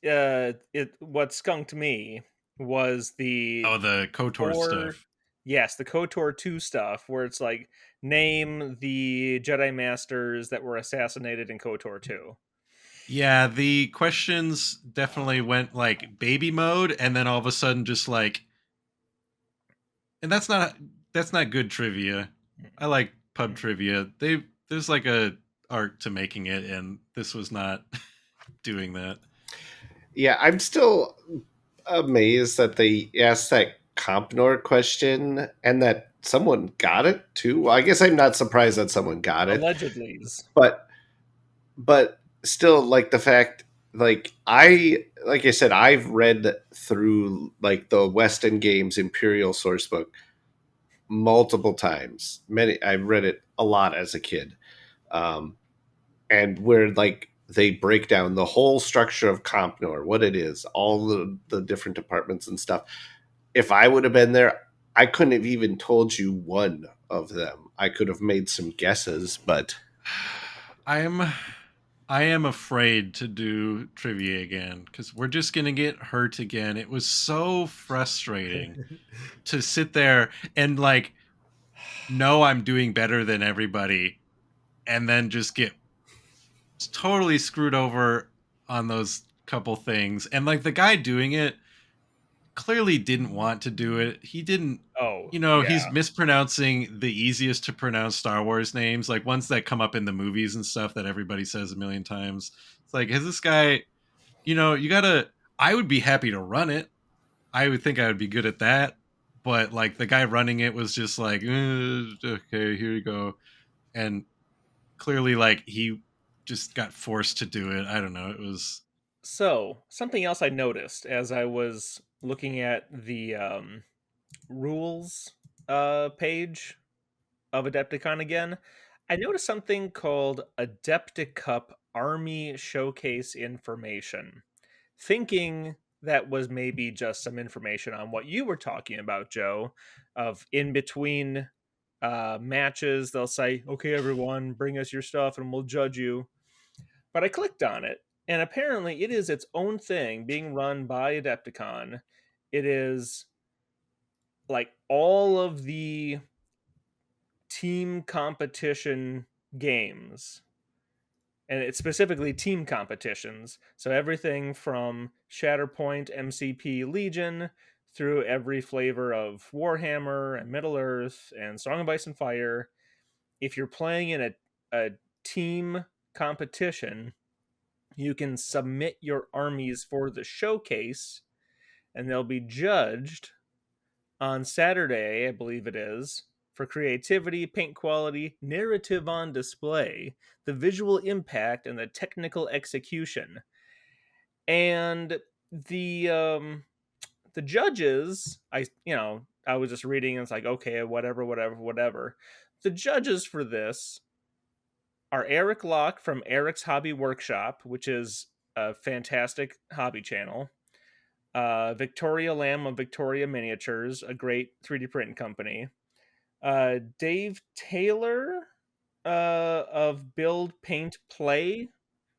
what skunked me was the KOTOR stuff. Yes, the KOTOR 2 stuff, where it's like, name the Jedi Masters that were assassinated in KOTOR 2. Yeah, the questions definitely went like baby mode, and then all of a sudden just like, and that's not good trivia. I like pub trivia. There's like a art to making it, and this was not doing that. Yeah, I'm still amazed that they asked that Compnor question and that someone got it too. Well, I guess I'm not surprised that someone got it. Allegedly. But still, like the fact, like I said, I've read through like the Weston Games Imperial Sourcebook multiple times. I've read it a lot as a kid, and where like they break down the whole structure of Compnor, what it is, all the different departments and stuff. If I would have been there, I couldn't have even told you one of them. I could have made some guesses, but I am afraid to do trivia again because we're just going to get hurt again. It was so frustrating to sit there and like know I'm doing better than everybody and then just get totally screwed over on those couple things. And like the guy doing it clearly didn't want to do it. He didn't. Oh, He's mispronouncing the easiest to pronounce Star Wars names, like ones that come up in the movies and stuff that everybody says a million times. It's like, has this guy, you gotta, I would be happy to run it. I would think I would be good at that. But like the guy running it was just like, okay, here you go. And clearly like he just got forced to do it. I don't know. It was. So, something else I noticed as I was looking at the rules page of Adepticon again, I noticed something called Adepticup Army Showcase Information. Thinking that was maybe just some information on what you were talking about, Joe, of in between matches, they'll say, okay, everyone, bring us your stuff and we'll judge you. But I clicked on it, and apparently it is its own thing being run by Adepticon. It is like all of the team competition games, and it's specifically team competitions. So everything from Shatterpoint, MCP, Legion, through every flavor of Warhammer and Middle Earth and Song of Ice and Fire. If you're playing in a team competition, you can submit your armies for the showcase, and they'll be judged on Saturday, I believe it is, for creativity, paint quality, narrative on display, the visual impact, and the technical execution. And the judges, I was just reading, and it's like, okay, whatever. The judges for this are Eric Locke from Eric's Hobby Workshop, which is a fantastic hobby channel. Victoria Lamb of Victoria Miniatures, a great 3D printing company. Dave Taylor of Build, Paint, Play,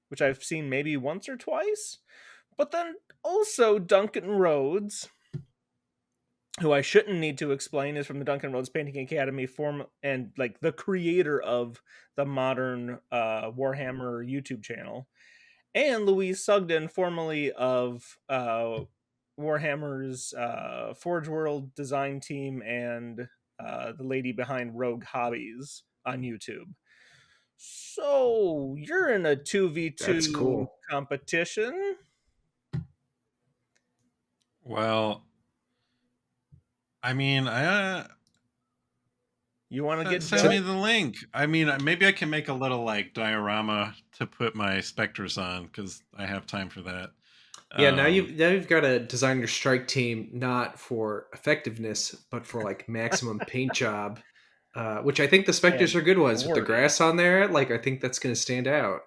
which I've seen maybe once or twice. But then also Duncan Rhodes, who I shouldn't need to explain, is from the Duncan Rhodes Painting Academy, and like the creator of the modern Warhammer YouTube channel, and Louise Sugden, formerly of Warhammer's Forge World design team and the lady behind Rogue Hobbies on YouTube. So you're in a 2v2 competition. Well, I mean, you want to send me the link. I mean, maybe I can make a little like diorama to put my specters on because I have time for that. Yeah, now you've got to design your strike team not for effectiveness, but for like maximum paint job, which I think the specters are good ones with the grass on there. Like I think that's going to stand out.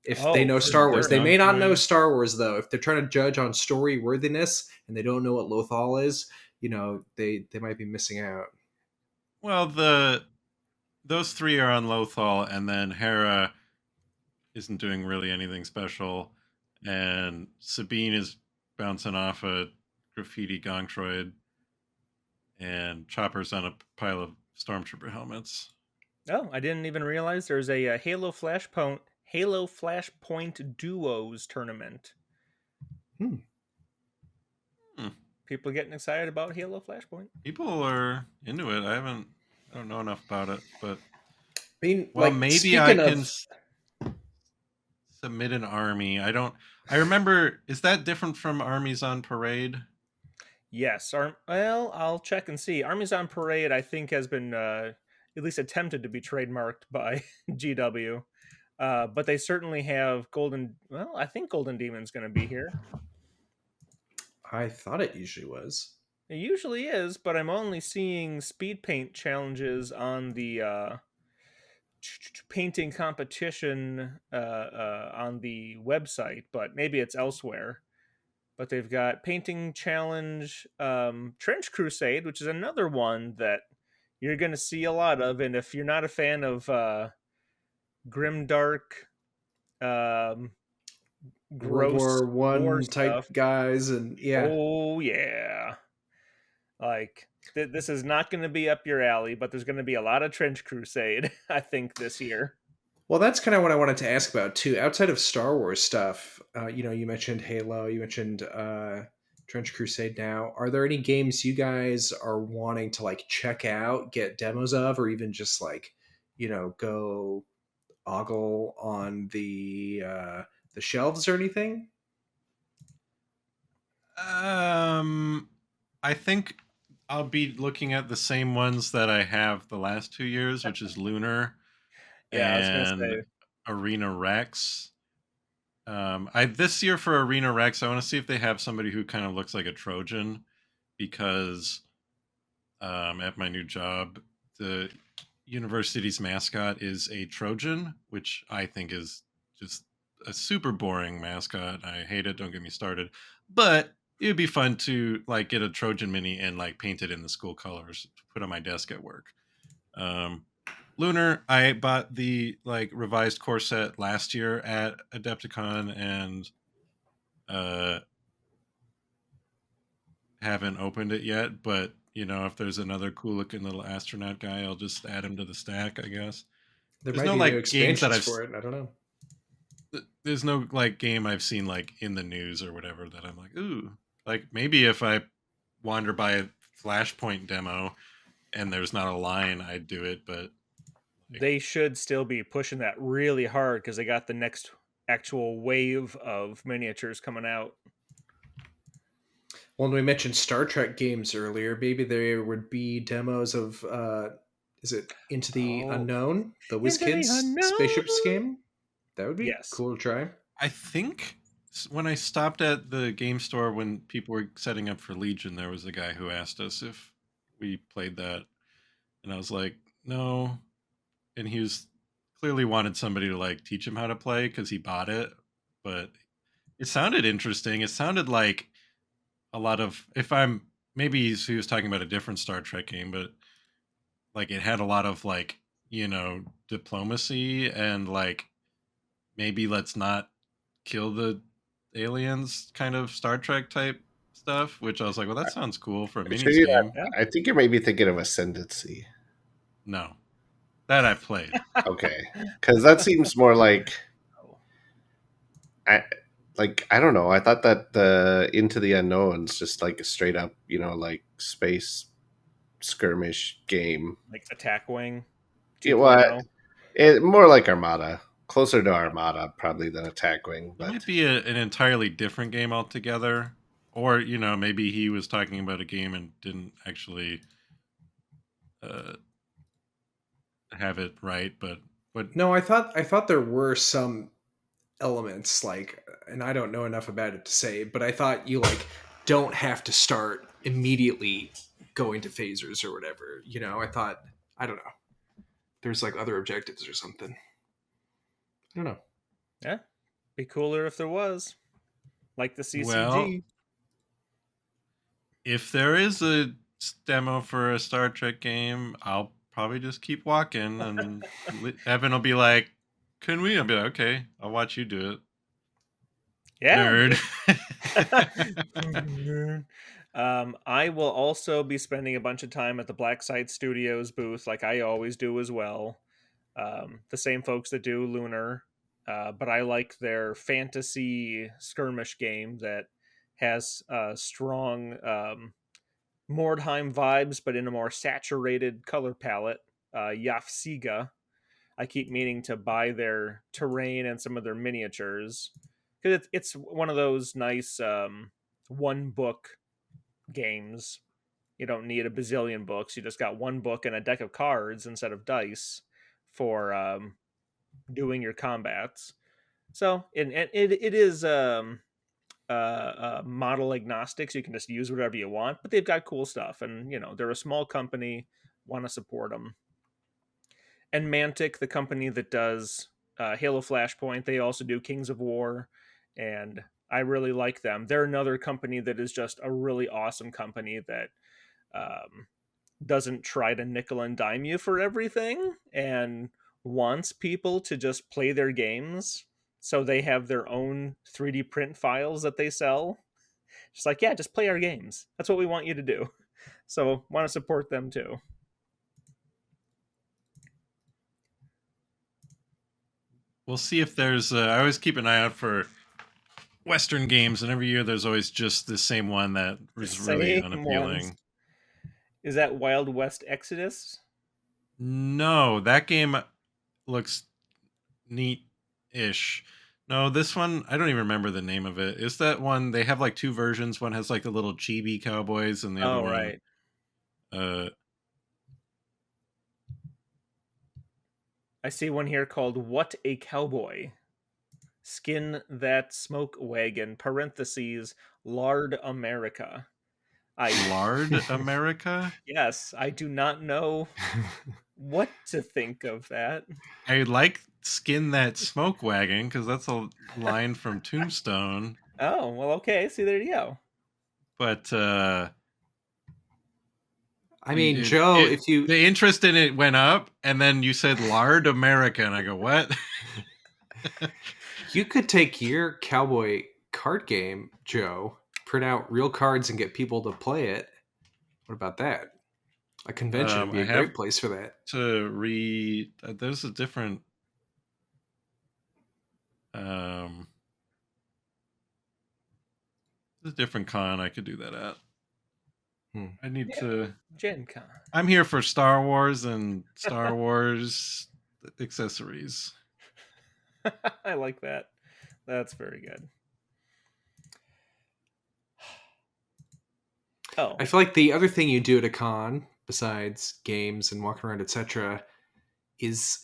If they know Star Wars, they may not know Star Wars though. If they're trying to judge on story worthiness and they don't know what Lothal is, they might be missing out. Well, those three are on Lothal, and then Hera isn't doing really anything special, and Sabine is bouncing off a graffiti gongtroid, and Chopper's on a pile of stormtrooper helmets. Oh, I didn't even realize there's a Halo Flashpoint Duos tournament. People getting excited about Halo Flashpoint. People are into it. I don't know enough about it, but I mean, well, maybe I can submit an army. I remember, is that different from Armies on Parade? Yes. Well, I'll check and see. Armies on Parade, I think, has been at least attempted to be trademarked by GW. But they certainly have Golden... Well, I think Golden Demon's going to be here. I thought it usually was. It usually is, but I'm only seeing speed paint challenges on the painting competition on the website, but maybe it's elsewhere. But they've got painting challenge, Trench Crusade, which is another one that you're going to see a lot of. And if you're not a fan of grimdark gross World War war I type stuff. guys, and yeah. Oh yeah, like this is not going to be up your alley, but there's going to be a lot of Trench Crusade, I think, this year. Well, that's kind of what I wanted to ask about too. Outside of Star Wars stuff, you mentioned Halo, you mentioned Trench Crusade. Now, are there any games you guys are wanting to like check out, get demos of, or even just like, go ogle on the shelves or anything? I think I'll be looking at the same ones that I have the last 2 years, which is Lunar Yeah, I was going to and say Arena Rex. I this year for Arena Rex, I want to see if they have somebody who kind of looks like a Trojan, because at my new job, the university's mascot is a Trojan, which I think is just a super boring mascot. I hate it. Don't get me started. But it would be fun to like get a Trojan mini and like paint it in the school colors to put on my desk at work. Um, Lunar, I bought the like revised core set last year at Adepticon and uh haven't opened it yet, but if there's another cool looking little astronaut guy, I'll just add him to the stack, I guess. There There's might no be new like games that expansions for it. I don't know. there's no like game I've seen like in the news or whatever that I'm like, ooh, like maybe if I wander by a Flashpoint demo and there's not a line, I'd do it, but they should still be pushing that really hard because they got the next actual wave of miniatures coming out. Well, we mentioned Star Trek games earlier. Maybe there would be demos of is it Into the Unknown, the WizKids spaceships game? That would be yes. cool to try. I think when I stopped at the game store when people were setting up for Legion, there was a guy who asked us if we played that, and I was like, no. And he was clearly wanted somebody to like teach him how to play because he bought it, but it sounded interesting. It sounded like a lot of, if I'm maybe he was talking about a different Star Trek game, but like it had a lot of like diplomacy and like maybe let's not kill the aliens kind of Star Trek type stuff, which I was like, well, that sounds cool for a minis game. I think you're maybe thinking of Ascendancy. No, that I've played. Okay, because that seems more like I don't know. I thought that the Into the Unknown's just like a straight up like space skirmish game, like Attack Wing. More like Armada, closer to Armada probably than Attack Wing. But it might be an entirely different game altogether, or maybe he was talking about a game and didn't actually have it right. But no, I thought there were some elements like, and I don't know enough about it to say, but I thought you like don't have to start immediately going to phasers or whatever. I thought, I don't know, there's like other objectives or something. I don't know. Yeah, be cooler if there was, like the CCG. Well, if there is a demo for a Star Trek game, I'll probably just keep walking, and Evan will be like, "Can we?" I'll be like, "Okay, I'll watch you do it." Yeah, nerd. I will also be spending a bunch of time at the Blackside Studios booth, like I always do as well. The same folks that do Lunar, but I like their fantasy skirmish game that has strong Mordheim vibes, but in a more saturated color palette. Yafsiga. I keep meaning to buy their terrain and some of their miniatures because it's one of those nice one book games. You don't need a bazillion books. You just got one book and a deck of cards instead of dice for doing your combats. So it is model agnostic, so you can just use whatever you want. But they've got cool stuff, and they're a small company. Want to support them. And Mantic, the company that does Halo Flashpoint, they also do Kings of War, and I really like them. They're another company that is just a really awesome company that doesn't try to nickel and dime you for everything and wants people to just play their games so they have their own 3D print files that they sell. Just like, yeah, just play our games. That's what we want you to do. So want to support them too. We'll see if there's. I always keep an eye out for Western games, and every year there's always just the same one that is really unappealing. Ones. Is that Wild West Exodus? No, that game looks neat-ish. No, this one, I don't even remember the name of it. Is that one, they have like two versions. One has like the little chibi cowboys, and the other one... right. I see one here called What a Cowboy. Skin That Smoke Wagon, parentheses, Lard America. Lard America? Yes, I do not know what to think of that. I like Skin That Smoke Wagon because that's a line from Tombstone. Oh, well, okay. See, there you go. But I mean, Joe, if you... The interest in it went up, and then you said Lard America, and I go, what? You could take your cowboy card game, Joe, print out real cards and get people to play it. What about that? A convention would be a great place for that. To read, there's a different... there's a different con I could do that at. I need to... Gen Con. I'm here for Star Wars and Star Wars accessories. I like that. That's very good. Oh, I feel like the other thing you do at a con, besides games and walking around, etc., is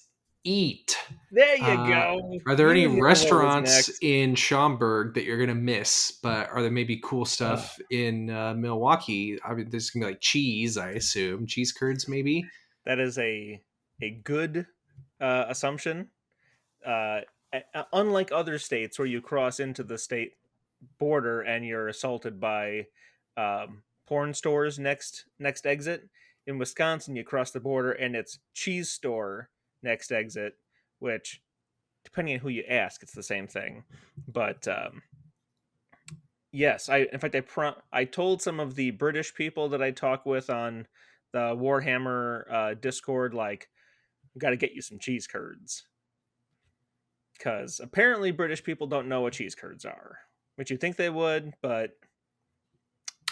eat. There you go. Are there any restaurants in Schaumburg that you're going to miss? But are there maybe cool stuff in Milwaukee? I mean, there's going to be like cheese, I assume. Cheese curds, maybe? That is a good assumption. Unlike other states where you cross into the state border and you're assaulted by porn stores next exit, in Wisconsin you cross the border and it's cheese store next exit, which depending on who you ask it's the same thing. But yes, I told some of the British people that I talk with on the Warhammer Discord, like, got to get you some cheese curds, because apparently British people don't know what cheese curds are, which you think they would, but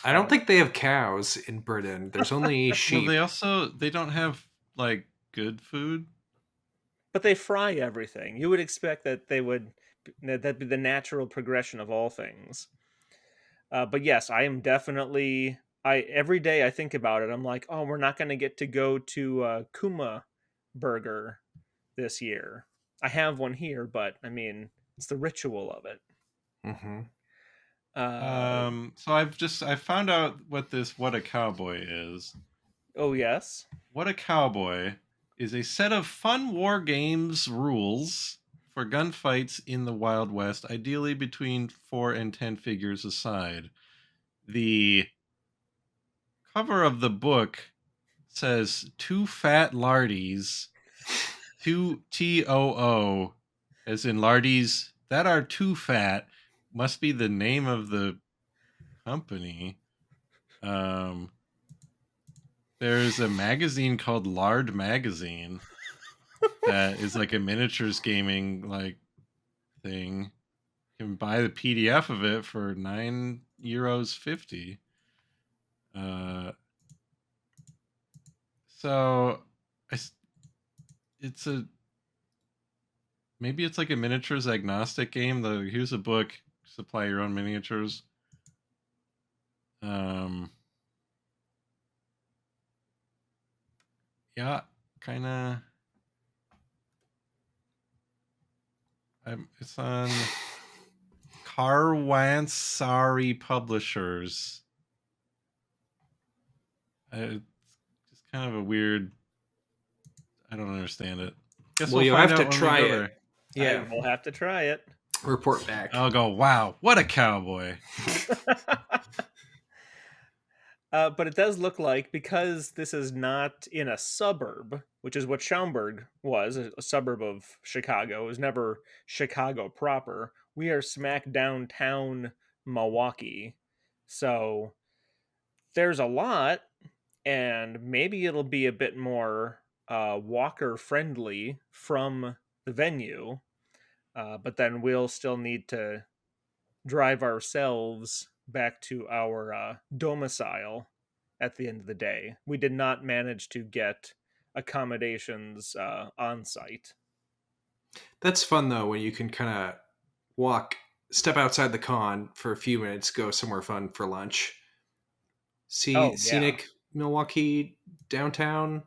I don't think they have cows in Britain. There's only sheep. Well, they don't have like good food, but they fry everything. You would expect that that'd be the natural progression of all things. But yes, I am definitely... every day I think about it, I'm like, oh, we're not going to get to go to Kuma Burger this year. I have one here, but I mean, it's the ritual of it. Mm-hmm. So I found out what a cowboy is. Oh yes. What a Cowboy is a set of fun war games rules for gunfights in the Wild West, ideally between 4 and 10 figures aside. The cover of the book says two fat lardies, 2TOO, as in lardies that are too fat, must be the name of the company. There's a magazine called Lard Magazine that is like a miniatures gaming like thing. You can buy the PDF of it for €9.50. So maybe it's like a miniatures agnostic game. Here's a book, supply your own miniatures. Yeah, kind of. It's on Karwansari Publishers. It's just kind of a weird... I don't understand it. Well, you'll have to try it. Yeah, we'll have to try it. Report back. I'll go, wow, what a cowboy. But it does look like, because this is not in a suburb, which is what Schaumburg was, a suburb of Chicago. It was never Chicago proper. We are smack downtown Milwaukee. So there's a lot, and maybe it'll be a bit more walker friendly from the venue. But then we'll still need to drive ourselves back to our domicile at the end of the day. We did not manage to get accommodations on site. That's fun though, when you can kind of step outside the con for a few minutes, go somewhere fun for lunch, see scenic Milwaukee downtown.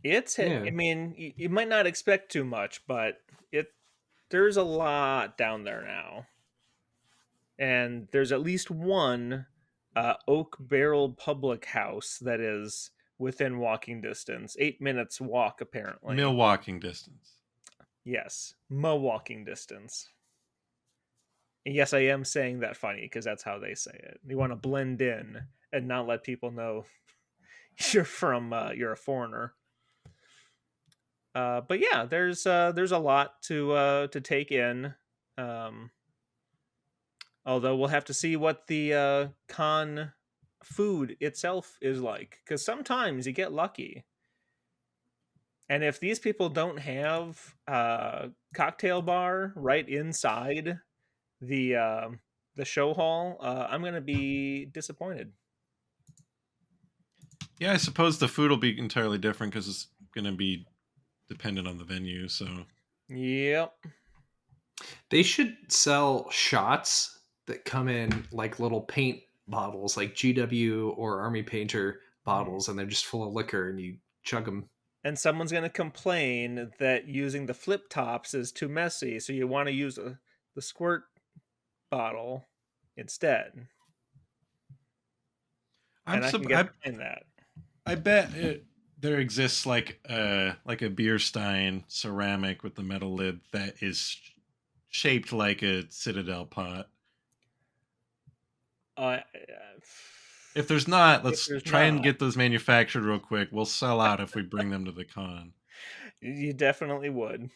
I mean, you might not expect too much, but there's a lot down there now. And there's at least one Oak Barrel Public House that is within walking distance. 8 minutes walk, apparently. Walking distance. Yes, walking distance. And yes, I am saying that funny because that's how they say it. You want to blend in and not let people know you're a foreigner. But yeah, there's a lot to take in. Although we'll have to see what the con food itself is like, because sometimes you get lucky. And if these people don't have a cocktail bar right inside the show hall, I'm gonna be disappointed. Yeah, I suppose the food will be entirely different because it's gonna be dependent on the venue. So yep, they should sell shots that come in like little paint bottles, like GW or Army Painter bottles, and they're just full of liquor, and you chug them. And someone's going to complain that using the flip tops is too messy, so you want to use the squirt bottle instead. I can get behind that. I bet there exists like a beer stein ceramic with the metal lid that is shaped like a Citadel pot. If there's not, let's try and get those manufactured real quick. We'll sell out if we bring them to the con. You definitely would.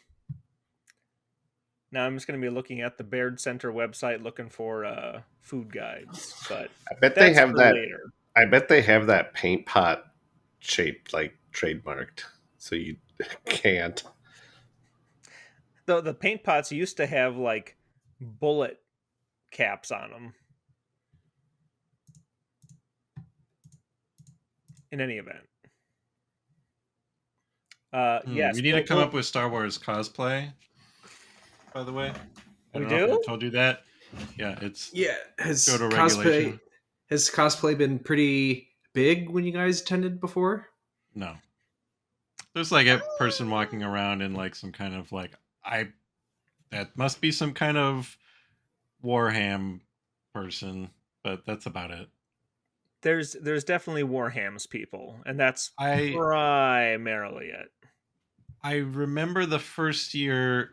Now I'm just going to be looking at the Baird Center website looking for food guides, but I bet they have that later. I bet they have that paint pot shape like trademarked, so you can't. The paint pots used to have like bullet caps on them. In any event, yes, we need to come up with Star Wars cosplay. By the way, I don't know if I told you that. Yeah, it's has Jodo regulation. Has cosplay been pretty big when you guys attended before? No, there's like a person walking around in like some kind of like that must be some kind of Warham person, but that's about it. There's definitely Warham's people, and that's primarily it. I remember the first year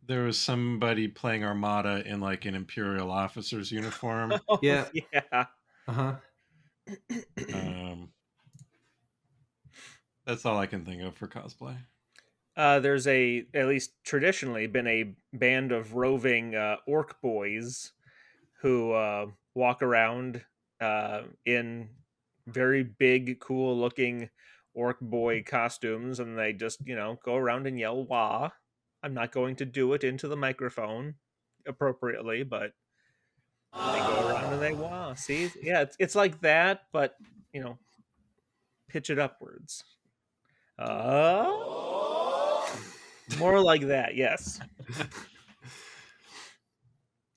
there was somebody playing Armada in like an Imperial officer's uniform. Oh, yeah. Uh-huh. That's all I can think of for cosplay. There's at least traditionally been a band of roving orc boys who walk around in very big, cool looking orc boy costumes, and they just, go around and yell "wah." I'm not going to do it into the microphone appropriately, but they go around and they wah. See, yeah, it's like that, but pitch it upwards. More like that, yes.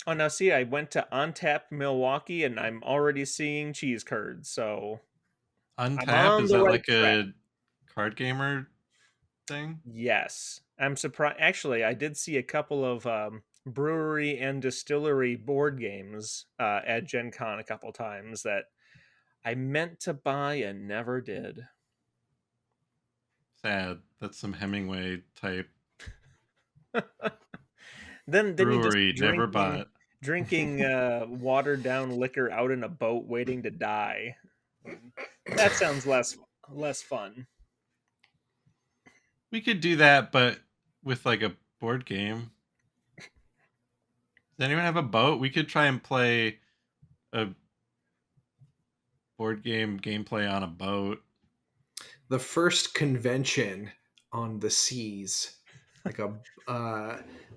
Oh, now see, I went to Untapped Milwaukee, and I'm already seeing cheese curds. So Untapped, is that like a card gamer thing? Yes, I'm surprised. Actually, I did see a couple of brewery and distillery board games at Gen Con a couple times that I meant to buy and never did. Sad. That's some Hemingway type. Then brewery you just never bought. Drinking watered down liquor out in a boat waiting to die. That sounds less fun. We could do that, but with like a board game. Does anyone have a boat? We could try and play a board game gameplay on a boat. The first convention on the seas, like a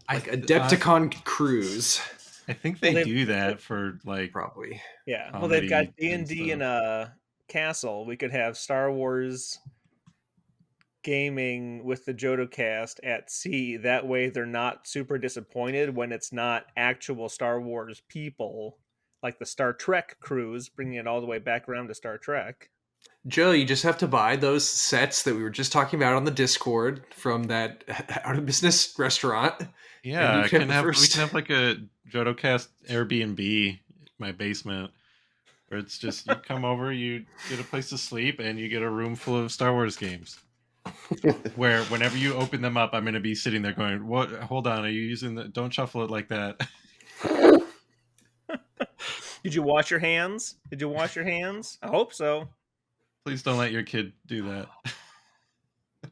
Adepticon cruise. I think they do that for like probably. Yeah. Well, they've got D&D in a castle. We could have Star Wars gaming with the Jodo cast at sea. That way they're not super disappointed when it's not actual Star Wars people, like the Star Trek cruise, bringing it all the way back around to Star Trek. Joe, you just have to buy those sets that we were just talking about on the Discord from that out of business restaurant. Yeah, we can have like a JodoCast Airbnb in my basement, where it's just you come over, you get a place to sleep, and you get a room full of Star Wars games. Where whenever you open them up, I'm going to be sitting there going, "What? Hold on, are you using the? Don't shuffle it like that." Did you wash your hands? I hope so. Please don't let your kid do that.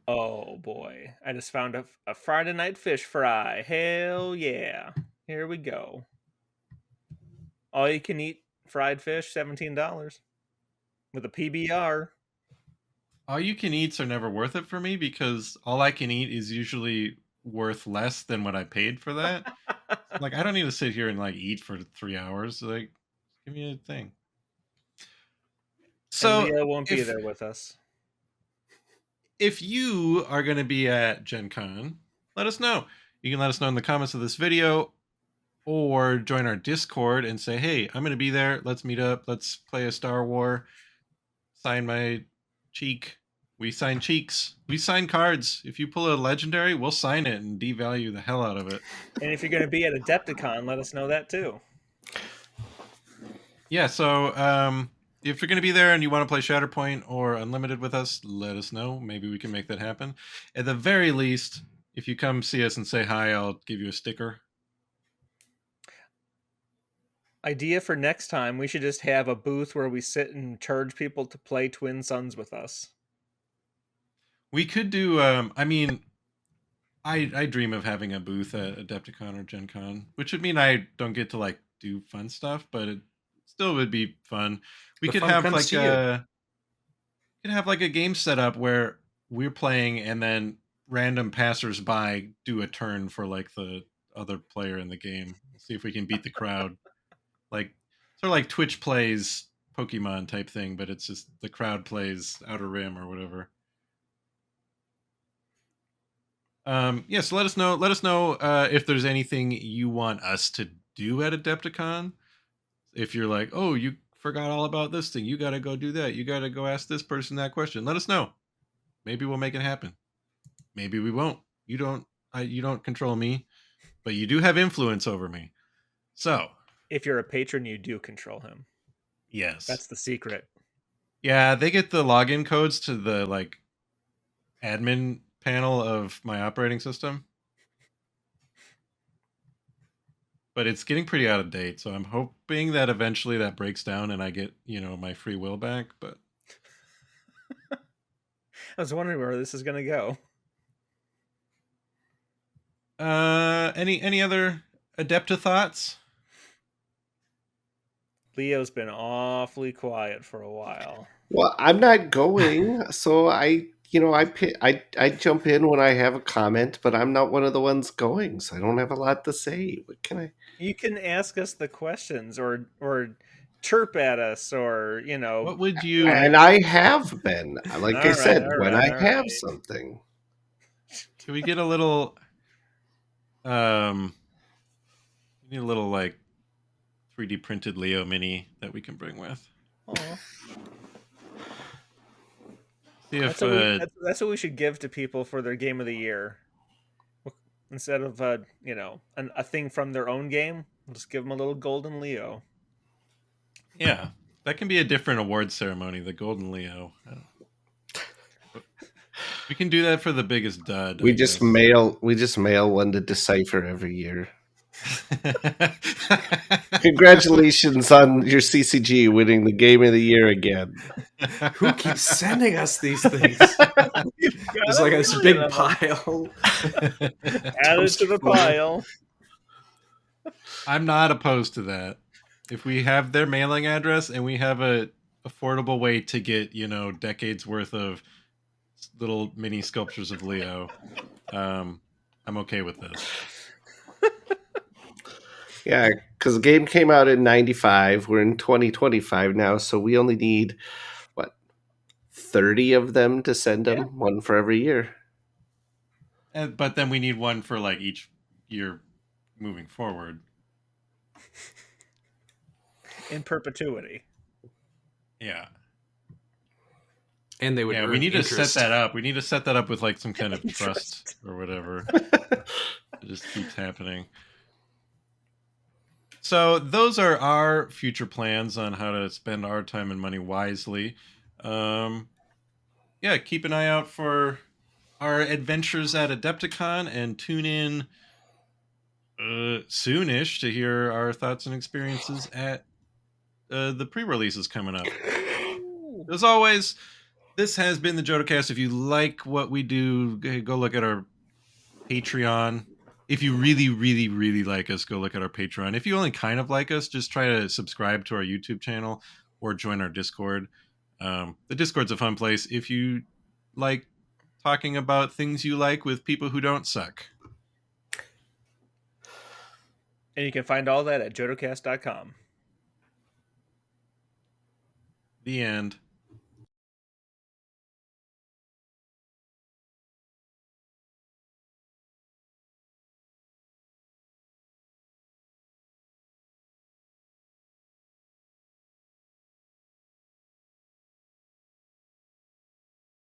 Oh boy, I just found a Friday night fish fry. Hell yeah. Here we go. All you can eat fried fish, $17 with a PBR. All you can eats are never worth it for me because all I can eat is usually worth less than what I paid for that. Like, I don't need to sit here and like eat for 3 hours. Like, give me a thing. So and Leo won't be there with us. If you are going to be at Gen Con, let us know. You can let us know in the comments of this video or join our Discord and say, hey, I'm going to be there. Let's meet up. Let's play a Star War. Sign my cheek. We sign cheeks. We sign cards. If you pull a legendary, we'll sign it and devalue the hell out of it. And if you're going to be at Adepticon, let us know that too. Yeah, so if you're going to be there and you want to play Shatterpoint or Unlimited with us, let us know. Maybe we can make that happen. At the very least, if you come see us and say hi, I'll give you a sticker. Idea for next time, we should just have a booth where we sit and charge people to play Twin Suns with us. We could do, I mean, I dream of having a booth at Adepticon or Gen Con, which would mean I don't get to like do fun stuff, but it still would be fun. We could have like a game set up where we're playing and then random passersby do a turn for like the other player in the game. See if we can beat the crowd. Like sort of like Twitch plays Pokemon type thing, but it's just the crowd plays Outer Rim or whatever. Yeah, so let us know if there's anything you want us to do at Adepticon. If you're like, oh, you forgot all about this thing, you got to go do that. You got to go ask this person that question. Let us know. Maybe we'll make it happen. Maybe we won't. You don't control me, but you do have influence over me. So, if you're a patron, you do control him. Yes. That's the secret. Yeah, they get the login codes to the like admin panel of my operating system. But it's getting pretty out of date, so I'm hoping that eventually that breaks down and I get, my free will back, but I was wondering where this is going to go. Any other Adepta thoughts? Leo's been awfully quiet for a while. Well, I'm not going, so I jump in when I have a comment, but I'm not one of the ones going, so I don't have a lot to say. What can I? You can ask us the questions or chirp at us or, What would you... And I have been. Like I said, when I have something. Can we get a little... we need a little, like, 3D printed Leo mini that we can bring with. Aww. See if, that's what we should give to people for their game of the year. Instead of, a thing from their own game, we'll just give them a little golden Leo. Yeah, that can be a different award ceremony, the golden Leo. We can do that for the biggest dud. We just mail one to Decipher every year. Congratulations on your CCG winning the Game of the Year again. Who keeps sending us these things? It's like this big pile. Add it to the pile. I'm not opposed to that. If we have their mailing address and we have a affordable way to get, decades worth of little mini sculptures of Leo, I'm okay with this. Yeah, because the game came out in 95. We're in 2025 now, so we only need, 30 of them to send them? Yeah. One for every year. But then we need one for each year moving forward. In perpetuity. Yeah. And they would we need interest. to set that up. We need to set that up with some kind of trust or whatever. It just keeps happening. So those are our future plans on how to spend our time and money wisely. Keep an eye out for our adventures at Adepticon and tune in soonish to hear our thoughts and experiences at the pre-releases coming up. As always, this has been the JodoCast. If you like what we do, go look at our Patreon. If you really, really, really like us, go look at our Patreon. If you only kind of like us, just try to subscribe to our YouTube channel or join our Discord. The Discord's a fun place if you like talking about things you like with people who don't suck. And you can find all that at jodocast.com. The end.